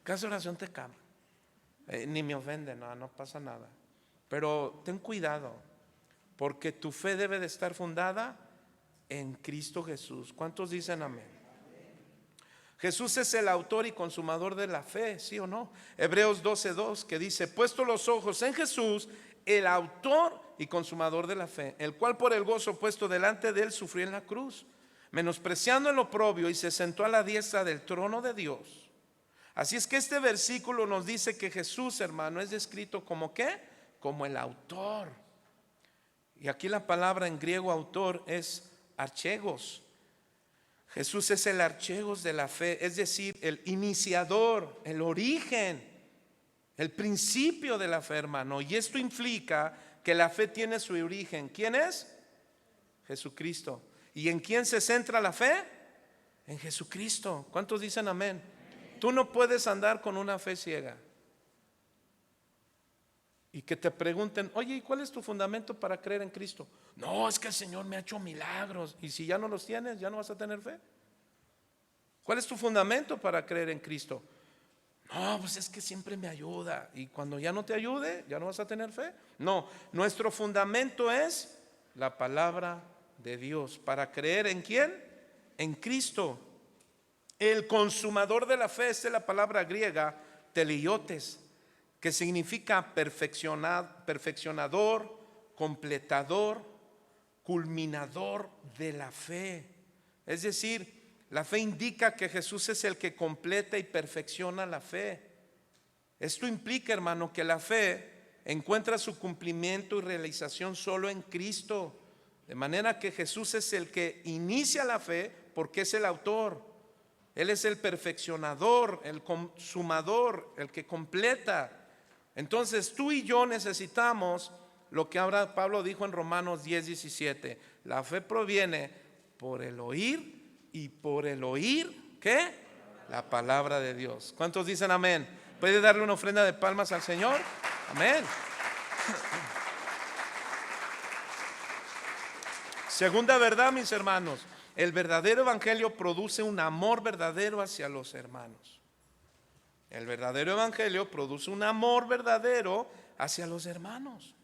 Casa de oración te cambia. Ni me ofende, no pasa nada. Pero ten cuidado, porque tu fe debe de estar fundada en Cristo Jesús. ¿Cuántos dicen amén? Jesús es el autor y consumador de la fe, ¿sí o no? Hebreos 12:2, que dice: puesto los ojos en Jesús, el autor y consumador de la fe, el cual por el gozo puesto delante de él sufrió en la cruz, menospreciando el oprobio, y se sentó a la diestra del trono de Dios. Así es que este versículo nos dice que Jesús, hermano, es descrito como ¿qué? Como el autor. Y aquí la palabra en griego autor es archegos. Jesús es el archegos de la fe, es decir, el iniciador, el origen, el principio de la fe, hermano. Y esto implica que la fe tiene su origen. ¿Quién es? Jesucristo. ¿Y en quién se centra la fe? En Jesucristo. ¿Cuántos dicen amén? Tú no puedes andar con una fe ciega y que te pregunten: oye, ¿y cuál es tu fundamento para creer en Cristo? No, es que el Señor me ha hecho milagros. Y si ya no los tienes, ya no vas a tener fe. ¿Cuál es tu fundamento para creer en Cristo? No, pues es que siempre me ayuda. Y cuando ya no te ayude, ya no vas a tener fe. No, nuestro fundamento es la palabra de Dios. ¿Para creer en quién? En Cristo. El consumador de la fe, esta es la palabra griega teleiotes, que significa perfeccionador, completador, culminador de la fe. Es decir, la fe indica que Jesús es el que completa y perfecciona la fe. Esto implica, hermano, que la fe encuentra su cumplimiento y realización solo en Cristo. De manera que Jesús es el que inicia la fe porque es el autor. Él es el perfeccionador, el consumador, el que completa. Entonces tú y yo necesitamos lo que ahora Pablo dijo en Romanos 10:17. La fe proviene por el oír, y por el oír, ¿qué? La palabra de Dios. ¿Cuántos dicen amén? ¿Puede darle una ofrenda de palmas al Señor? Amén. Segunda verdad, mis hermanos, el verdadero evangelio produce un amor verdadero hacia los hermanos. El verdadero evangelio produce un amor verdadero hacia los hermanos.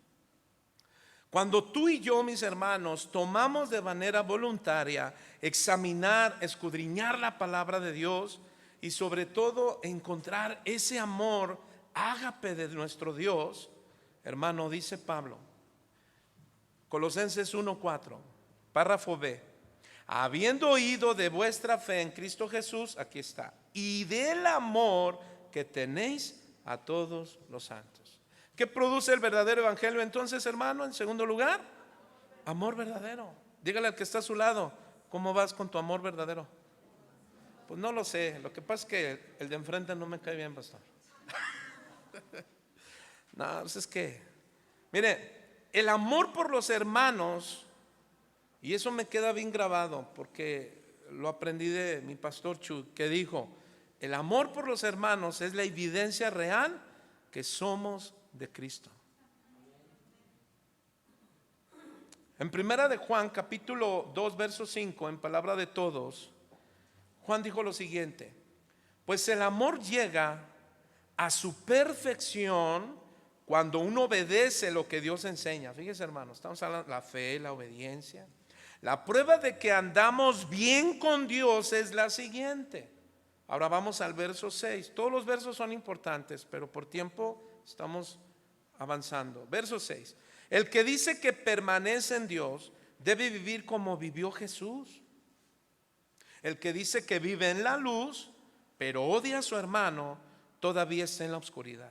Cuando tú y yo, mis hermanos, tomamos de manera voluntaria examinar, escudriñar la palabra de Dios y sobre todo encontrar ese amor ágape de nuestro Dios, hermano, dice Pablo, Colosenses 1:4, párrafo B, habiendo oído de vuestra fe en Cristo Jesús, aquí está, y del amor que tenéis a todos los santos. ¿Qué produce el verdadero evangelio entonces, hermano? En segundo lugar, amor verdadero. Dígale al que está a su lado, ¿cómo vas con tu amor verdadero? Pues no lo sé, lo que pasa es que el de enfrente no me cae bien, pastor. No, pues es que, mire, el amor por los hermanos, y eso me queda bien grabado porque lo aprendí de mi pastor Chu, que dijo, el amor por los hermanos es la evidencia real que somos de Cristo. En primera de Juan, capítulo 2, verso 5, en palabra de todos, Juan dijo lo siguiente: pues el amor llega a su perfección cuando uno obedece lo que Dios enseña. Fíjese, hermanos, estamos hablando de la fe, la obediencia. La prueba de que andamos bien con Dios es la siguiente. Ahora vamos al verso 6. Todos los versos son importantes, pero por tiempo estamos avanzando. Verso 6. El que dice que permanece en Dios debe vivir como vivió Jesús. El que dice que vive en la luz, pero odia a su hermano, todavía está en la oscuridad.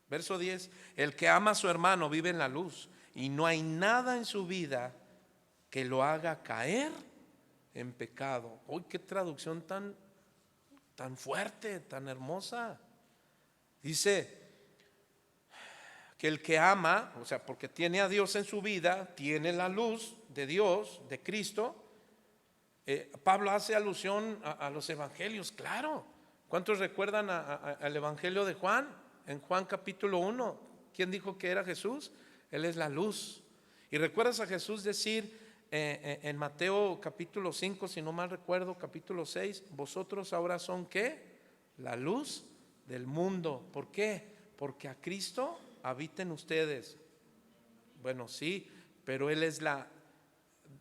Verso 10. El que ama a su hermano vive en la luz, y no hay nada en su vida que lo haga caer en pecado. Uy, qué traducción tan fuerte, tan hermosa. Dice que el que ama, o sea, porque tiene a Dios en su vida, tiene la luz de Dios, de Cristo. Pablo hace alusión a los evangelios, claro. ¿Cuántos recuerdan al evangelio de Juan? En Juan capítulo 1, ¿quién dijo que era Jesús? Él es la luz. Y recuerdas a Jesús decir en Mateo capítulo 5, si no mal recuerdo, capítulo 6, vosotros ahora son ¿qué? La luz del mundo. ¿Por qué? Porque a Cristo habita en ustedes. Bueno, sí, pero Él es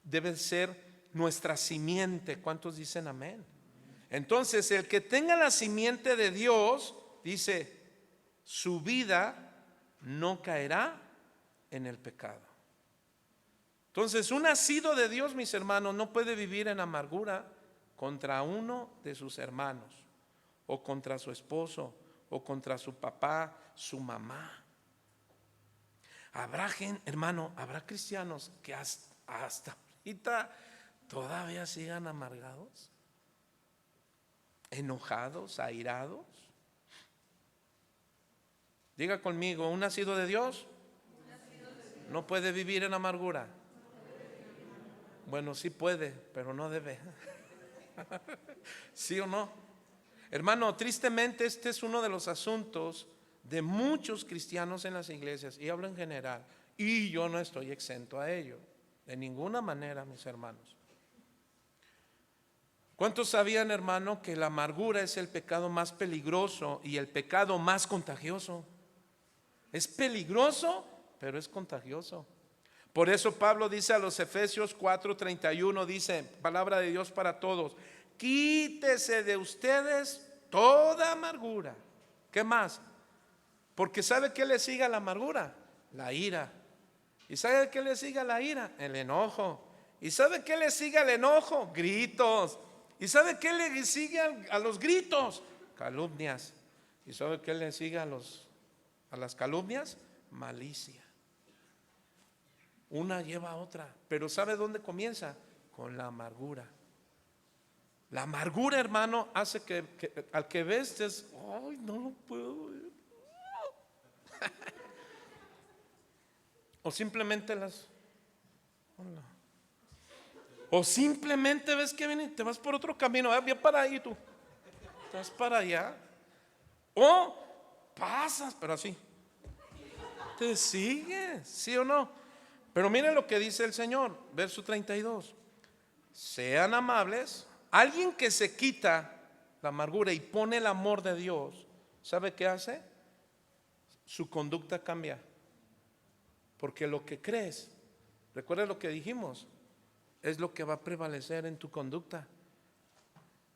debe ser nuestra simiente. ¿Cuántos dicen amén? Entonces, el que tenga la simiente de Dios, dice, su vida no caerá en el pecado. Entonces, un nacido de Dios, mis hermanos, no puede vivir en amargura contra uno de sus hermanos, o contra su esposo, o contra su papá, su mamá. Habrá gente, hermano, habrá cristianos que hasta ahorita todavía sigan amargados, enojados, airados. Diga conmigo, un nacido de Dios no puede vivir en amargura. Bueno, sí puede, pero no debe. ¿Sí o no? Hermano, tristemente este es uno de los asuntos de muchos cristianos en las iglesias, y hablo en general, y yo no estoy exento a ello, de ninguna manera, mis hermanos. ¿Cuántos sabían, hermano, que la amargura es el pecado más peligroso y el pecado más contagioso? Es peligroso, pero es contagioso. Por eso Pablo dice a los Efesios 4:31, dice, palabra de Dios para todos, quítese de ustedes toda amargura. ¿Qué más? Porque ¿sabe qué le sigue a la amargura? La ira. ¿Y sabe qué le sigue a la ira? El enojo. ¿Y sabe qué le sigue al enojo? Gritos. ¿Y sabe qué le sigue a los gritos? Calumnias. ¿Y sabe qué le sigue a las calumnias? Malicia. Una lleva a otra. Pero ¿sabe dónde comienza? Con la amargura. La amargura, hermano, hace que al que ves es, ay, no lo puedo ver. O simplemente hola. O simplemente ves que viene y te vas por otro camino. Ve para ahí tú. Te vas para allá. O pasas, pero así. Te sigues, ¿sí o no? Pero miren lo que dice el Señor, verso 32. Sean amables. Alguien que se quita la amargura y pone el amor de Dios, ¿sabe qué hace? Su conducta cambia. Porque lo que crees, recuerda lo que dijimos, es lo que va a prevalecer en tu conducta.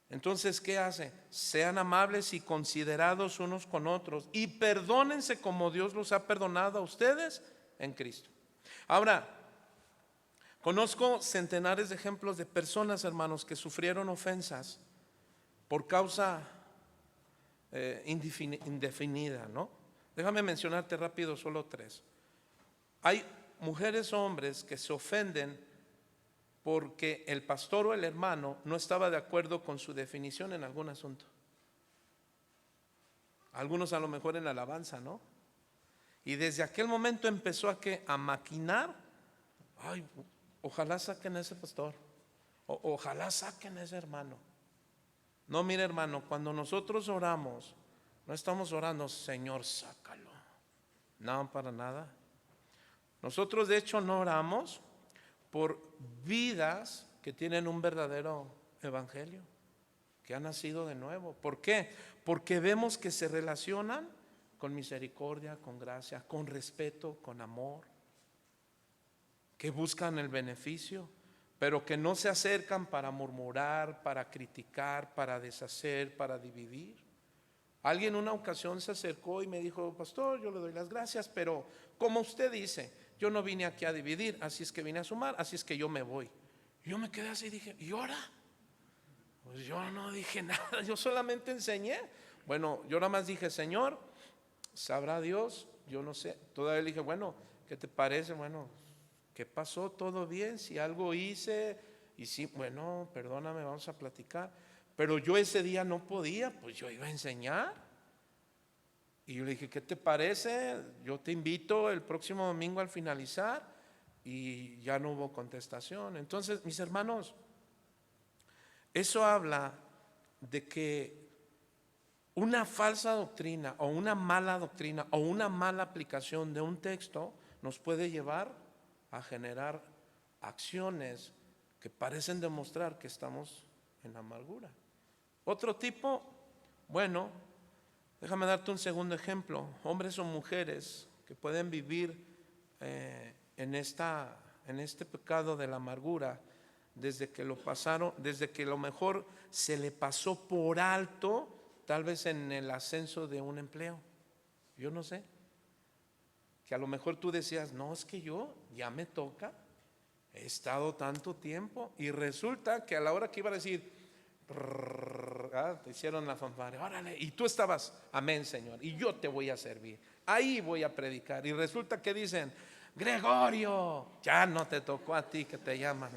Entonces, ¿qué hace? Sean amables y considerados unos con otros y perdónense como Dios los ha perdonado a ustedes en Cristo. Ahora, conozco centenares de ejemplos de personas, hermanos, que sufrieron ofensas por causa indefinida, ¿no? Déjame mencionarte rápido solo 3. Hay mujeres o hombres que se ofenden porque el pastor o el hermano no estaba de acuerdo con su definición en algún asunto. Algunos a lo mejor en la alabanza, ¿no? Y desde aquel momento empezó a maquinar. Ay, ojalá saquen a ese pastor, ojalá saquen a ese hermano. No, mire, hermano, cuando nosotros oramos, no estamos orando, Señor, sácalo. No, para nada. Nosotros de hecho no oramos por vidas que tienen un verdadero evangelio, que han nacido de nuevo. ¿Por qué? Porque vemos que se relacionan con misericordia, con gracia, con respeto, con amor, que buscan el beneficio, pero que no se acercan para murmurar, para criticar, para deshacer, para dividir. Alguien una ocasión se acercó y me dijo, pastor, yo le doy las gracias, pero como usted dice, yo no vine aquí a dividir, así es que vine a sumar, así es que yo me voy. Yo me quedé así y dije, ¿y ahora? Pues yo no dije nada, yo solamente enseñé. Bueno, yo nada más dije, Señor, sabrá Dios, yo no sé. Todavía le dije, bueno, ¿qué te parece? Bueno, ¿qué pasó? ¿Todo bien? Si algo hice, y sí, bueno, perdóname, vamos a platicar. Pero yo ese día no podía, pues yo iba a enseñar. Y yo le dije, ¿qué te parece? Yo te invito el próximo domingo al finalizar. Y ya no hubo contestación. Entonces, mis hermanos, eso habla de que una falsa doctrina o una mala doctrina o una mala aplicación de un texto nos puede llevar a generar acciones que parecen demostrar que estamos en amargura. Otro tipo, bueno, déjame darte un segundo ejemplo. Hombres o mujeres que pueden vivir en este pecado de la amargura desde que lo pasaron, desde que lo mejor se le pasó por alto, tal vez en el ascenso de un empleo. Yo no sé. Que a lo mejor tú decías, no, es que yo ya me toca, he estado tanto tiempo, y resulta que a la hora que iba a decir, te hicieron la fanfarria, órale, y tú estabas, amén, Señor, y yo te voy a servir, ahí voy a predicar, y resulta que dicen, Gregorio, ya no te tocó a ti, que te llaman,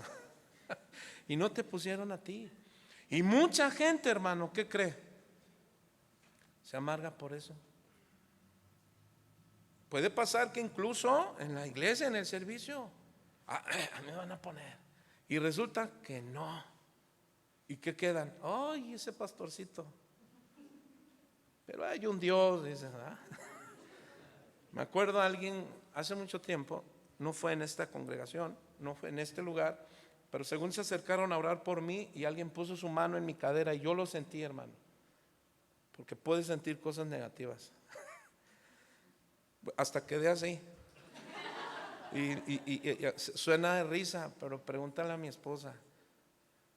y no te pusieron a ti. Y mucha gente, hermano, ¿qué cree? Se amarga por eso. Puede pasar que incluso en la iglesia, en el servicio, me van a poner, y resulta que no. ¿Y qué quedan? Ay, ese pastorcito. Pero hay un Dios, dice, ¿verdad? Me acuerdo a alguien hace mucho tiempo, no fue en esta congregación, no fue en este lugar, pero según se acercaron a orar por mí y alguien puso su mano en mi cadera y yo lo sentí, hermano, porque puedes sentir cosas negativas. Hasta quedé así. Y suena de risa, pero pregúntale a mi esposa.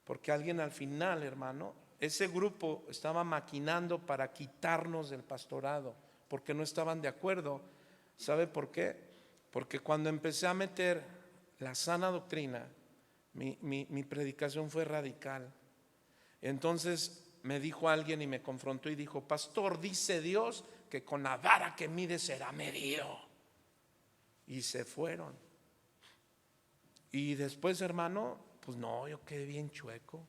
Porque alguien al final, hermano, ese grupo estaba maquinando para quitarnos del pastorado, porque no estaban de acuerdo. ¿Sabe por qué? Porque cuando empecé a meter la sana doctrina, mi predicación fue radical. Entonces me dijo alguien y me confrontó y dijo, pastor, dice Dios que con la vara que mide será medido. Y se fueron. Y después, hermano, pues no, yo quedé bien chueco.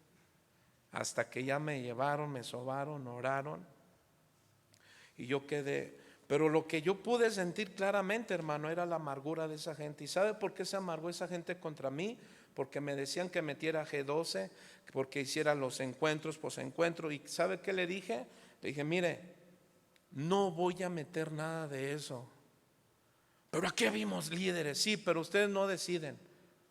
Hasta que ya me llevaron, me sobaron, oraron. Y yo quedé, Pero lo que yo pude sentir claramente, hermano, era la amargura de esa gente. ¿Y sabe por qué se amargó esa gente contra mí? Porque me decían que metiera G12, porque hiciera los encuentros, posencuentros. ¿Y sabe qué le dije? Le dije, mire, no voy a meter nada de eso. Pero aquí vimos líderes, sí, pero ustedes no deciden.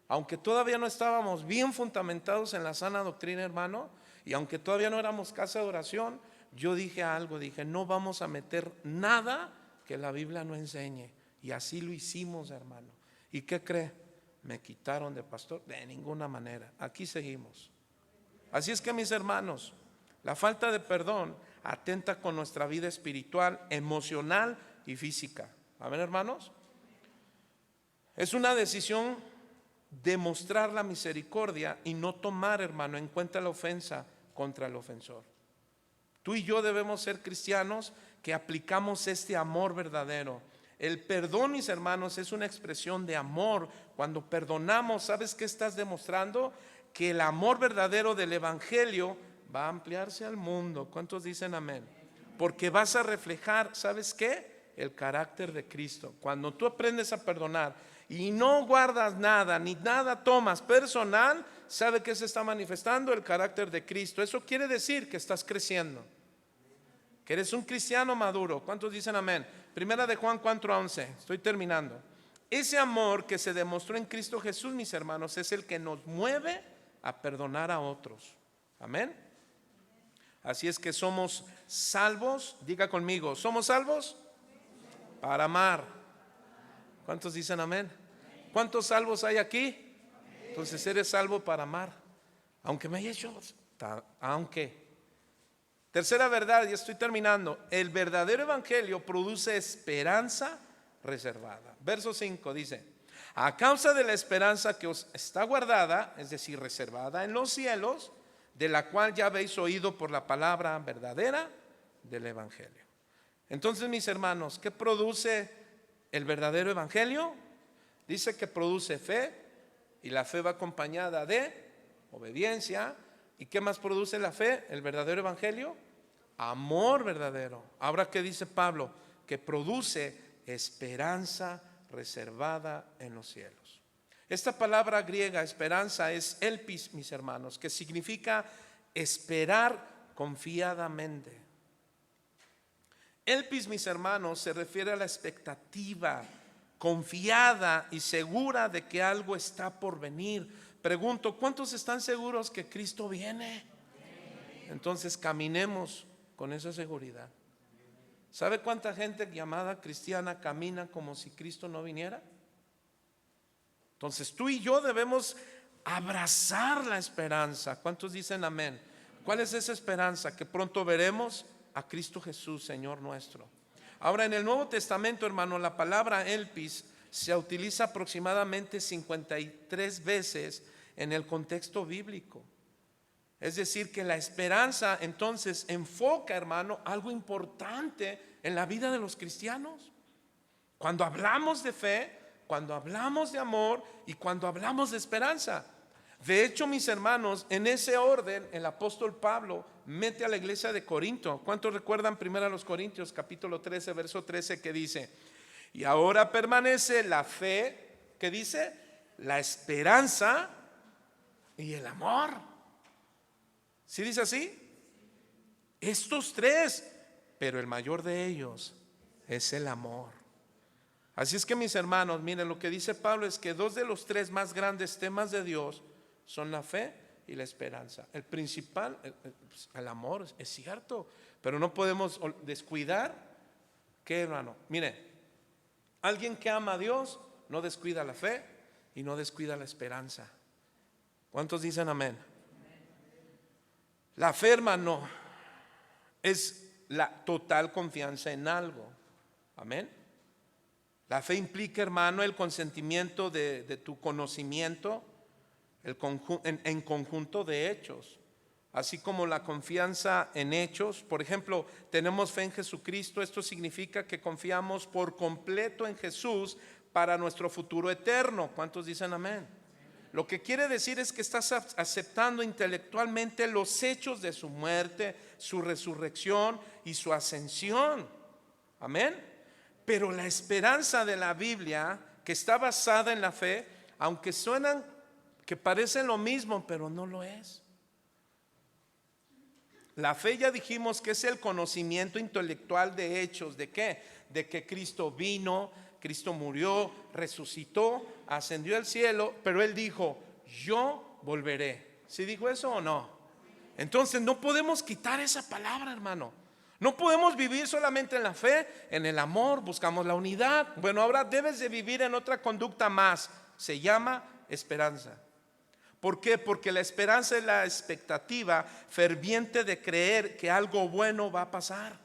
Aunque todavía no estábamos bien fundamentados en la sana doctrina, hermano, y aunque todavía no éramos casa de oración, yo dije algo, dije, no vamos a meter nada que la Biblia no enseñe. Y así lo hicimos, hermano. ¿Y qué cree? ¿Me quitaron de pastor? De ninguna manera. Aquí seguimos. Así es que, mis hermanos, la falta de perdón atenta con nuestra vida espiritual, emocional y física. ¿Amén, hermanos? Es una decisión de mostrar la misericordia y no tomar, hermano, en cuenta la ofensa contra el ofensor. Tú y yo debemos ser cristianos que aplicamos este amor verdadero. El perdón, mis hermanos, es una expresión de amor. Cuando perdonamos, ¿sabes qué estás demostrando? Que el amor verdadero del evangelio va a ampliarse al mundo. ¿Cuántos dicen amén? Porque vas a reflejar, ¿sabes qué? El carácter de Cristo. Cuando tú aprendes a perdonar y no guardas nada, ni nada tomas personal, ¿sabe qué se está manifestando? El carácter de Cristo. Eso quiere decir que estás creciendo, que eres un cristiano maduro. ¿Cuántos dicen amén? Primera de Juan 4:11, estoy terminando. Ese amor que se demostró en Cristo Jesús, mis hermanos, es el que nos mueve a perdonar a otros. Amén. Así es que somos salvos, diga conmigo, somos salvos para amar. ¿Cuántos dicen amén? ¿Cuántos salvos hay aquí? Entonces eres salvo para amar, aunque me haya hecho, aunque. Tercera verdad, y estoy terminando. El verdadero evangelio produce esperanza reservada. Verso 5 dice: a causa de la esperanza que os está guardada, es decir, reservada en los cielos, de la cual ya habéis oído por la palabra verdadera del evangelio. Entonces, mis hermanos, ¿qué produce el verdadero evangelio? Dice que produce fe, y la fe va acompañada de obediencia. ¿Y qué más produce la fe? El verdadero evangelio, amor verdadero. Ahora, ¿qué dice Pablo? Que produce esperanza reservada en los cielos. Esta palabra griega, esperanza, es elpis, mis hermanos, que significa esperar confiadamente. Elpis, mis hermanos, se refiere a la expectativa confiada y segura de que algo está por venir. Pregunto, ¿cuántos están seguros que Cristo viene? Entonces caminemos con esa seguridad. ¿Sabe cuánta gente llamada cristiana camina como si Cristo no viniera? Entonces tú y yo debemos abrazar la esperanza. ¿Cuántos dicen amén? ¿Cuál es esa esperanza? Que pronto veremos a Cristo Jesús, Señor nuestro. Ahora, en el Nuevo Testamento, hermano, la palabra elpis se utiliza aproximadamente 53 veces en el contexto bíblico. Es decir, que la esperanza entonces enfoca, hermano, algo importante en la vida de los cristianos. Cuando hablamos de fe, cuando hablamos de amor y cuando hablamos de esperanza. De hecho, mis hermanos, en ese orden el apóstol Pablo mete a la iglesia de Corinto. ¿Cuántos recuerdan 1 Corintios capítulo 13 verso 13 que dice: y ahora permanece la fe, ¿qué dice? La esperanza y el amor. ¿Sí dice así? Estos tres, pero el mayor de ellos es el amor. Así es que, mis hermanos, miren, lo que dice Pablo es que dos de los tres más grandes temas de Dios son la fe y la esperanza. El principal, el amor, es cierto, pero no podemos descuidar. ¿Qué, hermano? Mire, alguien que ama a Dios no descuida la fe y no descuida la esperanza. ¿Cuántos dicen amén? La fe, hermano, es la total confianza en algo. Amén. La fe implica, hermano, el consentimiento de tu conocimiento en conjunto de hechos, así como la confianza en hechos. Por ejemplo, tenemos fe en Jesucristo. Esto significa que confiamos por completo en Jesús para nuestro futuro eterno. ¿Cuántos dicen amén? Lo que quiere decir es que estás aceptando intelectualmente los hechos de su muerte, su resurrección y su ascensión. Amén. Pero la esperanza de la Biblia, que está basada en la fe, aunque suenan que parecen lo mismo, pero no lo es. La fe, ya dijimos, que es el conocimiento intelectual de hechos. ¿De qué? De que Cristo vino, Cristo murió, resucitó, ascendió al cielo, pero Él dijo, yo volveré. ¿Sí dijo eso o no? Entonces no podemos quitar esa palabra, hermano. No podemos vivir solamente en la fe, en el amor, buscamos la unidad. Bueno, ahora debes de vivir en otra conducta más. Se llama esperanza. ¿Por qué? Porque la esperanza es la expectativa ferviente de creer que algo bueno va a pasar.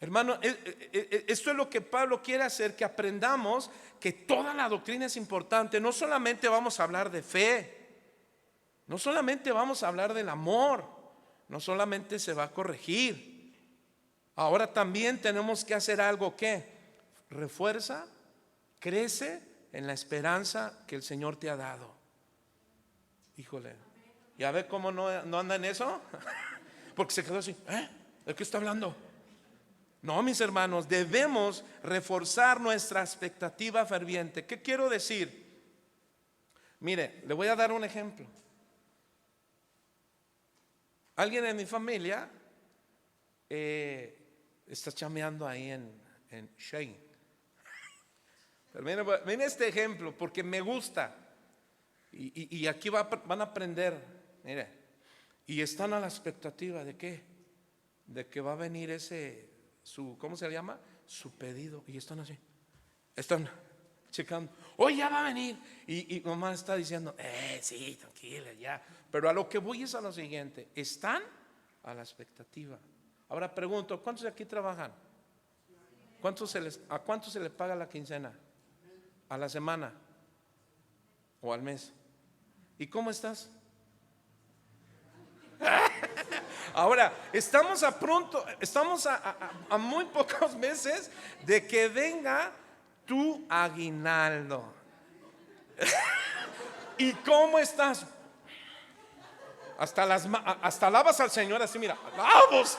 Hermano, esto es lo que Pablo quiere hacer, que aprendamos que toda la doctrina es importante. No solamente vamos a hablar de fe, no solamente vamos a hablar del amor, no solamente se va a corregir. Ahora también tenemos que hacer algo que refuerza, crece en la esperanza que el Señor te ha dado. Híjole, ¿ya ve cómo no anda en eso? Porque se quedó así, ¿de qué está hablando? No, mis hermanos, debemos reforzar nuestra expectativa ferviente. ¿Qué quiero decir? Mire, le voy a dar un ejemplo. Alguien en mi familia está chameando ahí en Shane. Pero mire este ejemplo, porque me gusta. Y aquí van a aprender. Mire, y están a la expectativa de ¿qué? De que va a venir ¿cómo se llama? Su pedido. Y están así, están checando, hoy ya va a venir. Y mamá está diciendo, sí, tranquila, ya. Pero a lo que voy es a lo siguiente: están a la expectativa. Ahora pregunto, ¿cuántos de aquí trabajan? ¿A cuántos se les paga la quincena? ¿A la semana? ¿O al mes? ¿Y cómo estás? Ahora, estamos a muy pocos meses de que venga tu aguinaldo. ¿Y cómo estás? Hasta alabas al Señor así, mira, vamos.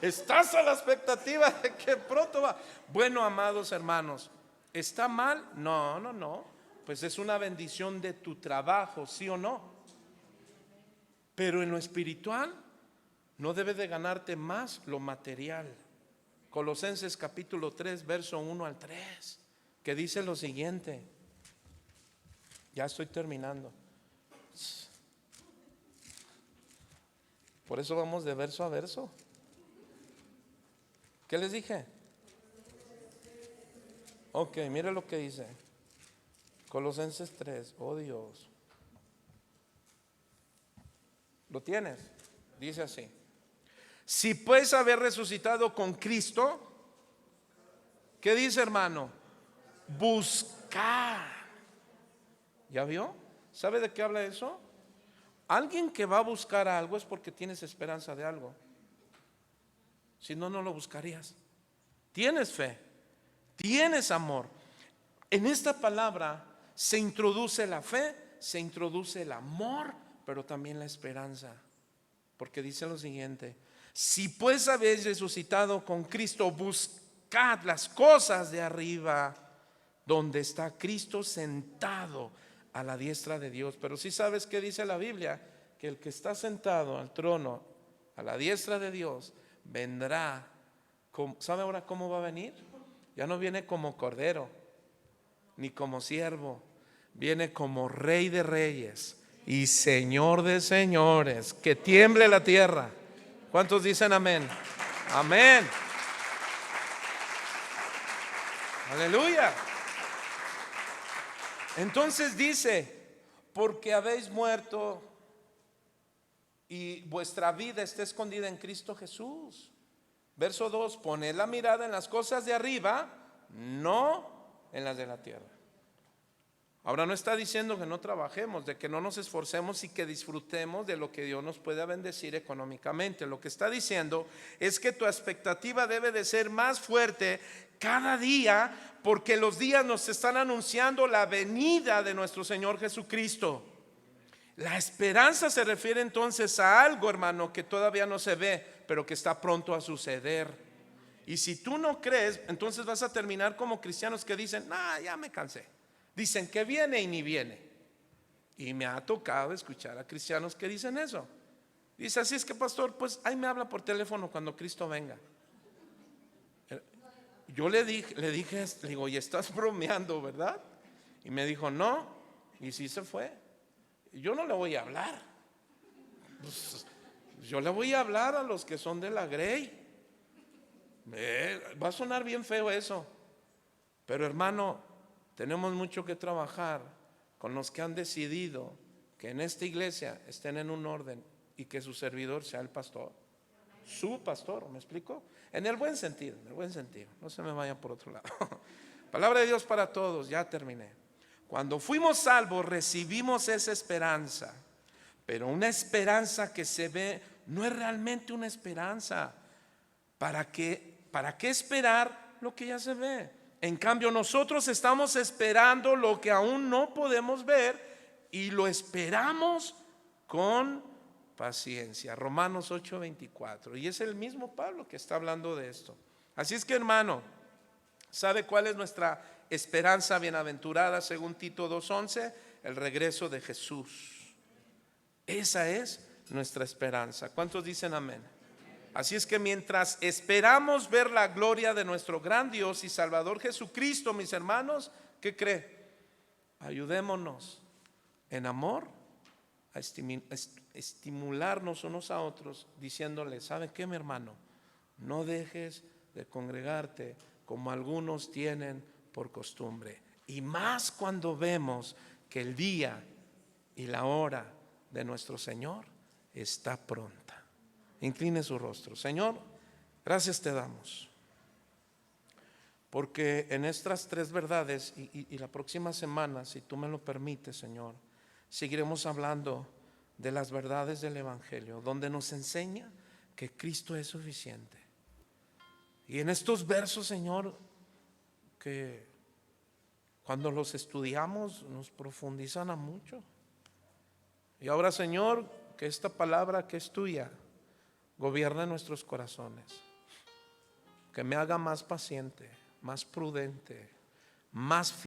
Estás a la expectativa de que pronto va. Bueno, amados hermanos, ¿está mal? No. Pues es una bendición de tu trabajo, ¿sí o no? Pero en lo espiritual no debe de ganarte más lo material. Colosenses capítulo 3, verso 1 al 3, que dice lo siguiente. Ya estoy terminando. Por eso vamos de verso a verso. ¿Qué les dije? Ok, mire lo que dice Colosenses 3. Oh Dios, ¿lo tienes? Dice así: si pues haber resucitado con Cristo, ¿qué dice, hermano? Buscar. ¿Ya vio? ¿Sabe de qué habla eso? Alguien que va a buscar algo es porque tienes esperanza de algo. Si no, no lo buscarías. Tienes fe, tienes amor. En esta palabra se introduce la fe, se introduce el amor, pero también la esperanza. Porque dice lo siguiente: si pues habéis resucitado con Cristo, buscad las cosas de arriba, donde está Cristo sentado a la diestra de Dios. Pero si sabes qué dice la Biblia, que el que está sentado al trono a la diestra de Dios vendrá. ¿Sabe ahora cómo va a venir? Ya no viene como cordero ni como siervo, viene como Rey de reyes y Señor de señores. Que tiemble la tierra. ¿Cuántos dicen amén? Amén. Aleluya. Entonces dice: porque habéis muerto y vuestra vida está escondida en Cristo Jesús. Verso 2: poned la mirada en las cosas de arriba, no en las de la tierra. Ahora no está diciendo que no trabajemos, de que no nos esforcemos y que disfrutemos de lo que Dios nos pueda bendecir económicamente. Lo que está diciendo es que tu expectativa debe de ser más fuerte cada día, porque los días nos están anunciando la venida de nuestro Señor Jesucristo. La esperanza se refiere entonces a algo, hermano, que todavía no se ve, pero que está pronto a suceder. Y si tú no crees, entonces vas a terminar como cristianos que dicen, ya me cansé. Dicen que viene y ni viene. Y me ha tocado escuchar a cristianos que dicen eso. Dice, así es que pastor, pues ahí me habla por teléfono cuando Cristo venga. Yo le dije, digo, y estás bromeando, ¿verdad? Y me dijo, no, y sí se fue. Yo no le voy a hablar. Pues, yo le voy a hablar a los que son de la Grey. Va a sonar bien feo eso, pero hermano, tenemos mucho que trabajar con los que han decidido que en esta iglesia estén en un orden y que su servidor sea el pastor, su pastor, ¿me explico? En el buen sentido, no se me vaya por otro lado. Palabra de Dios para todos, ya terminé. Cuando fuimos salvos recibimos esa esperanza, pero una esperanza que se ve no es realmente una esperanza. ¿Para qué esperar lo que ya se ve? En cambio, nosotros estamos esperando lo que aún no podemos ver y lo esperamos con paciencia. Romanos 8:24. Y es el mismo Pablo que está hablando de esto. Así es que, hermano, ¿sabe cuál es nuestra esperanza bienaventurada según Tito 2:11? El regreso de Jesús. Esa es nuestra esperanza. ¿Cuántos dicen amén? Así es que mientras esperamos ver la gloria de nuestro gran Dios y Salvador Jesucristo, mis hermanos, ¿qué cree? Ayudémonos en amor a estimularnos unos a otros, diciéndole, ¿sabe qué, mi hermano? No dejes de congregarte como algunos tienen por costumbre. Y más cuando vemos que el día y la hora de nuestro Señor está pronta. Incline su rostro. Señor, gracias te damos, porque en estas tres verdades y la próxima semana, si tú me lo permites, Señor, seguiremos hablando de las verdades del Evangelio, donde nos enseña que Cristo es suficiente. Y en estos versos, Señor, que cuando los estudiamos nos profundizan a mucho. Y ahora, Señor, que esta palabra que es tuya gobierna nuestros corazones, que me haga más paciente, más prudente, más fiel.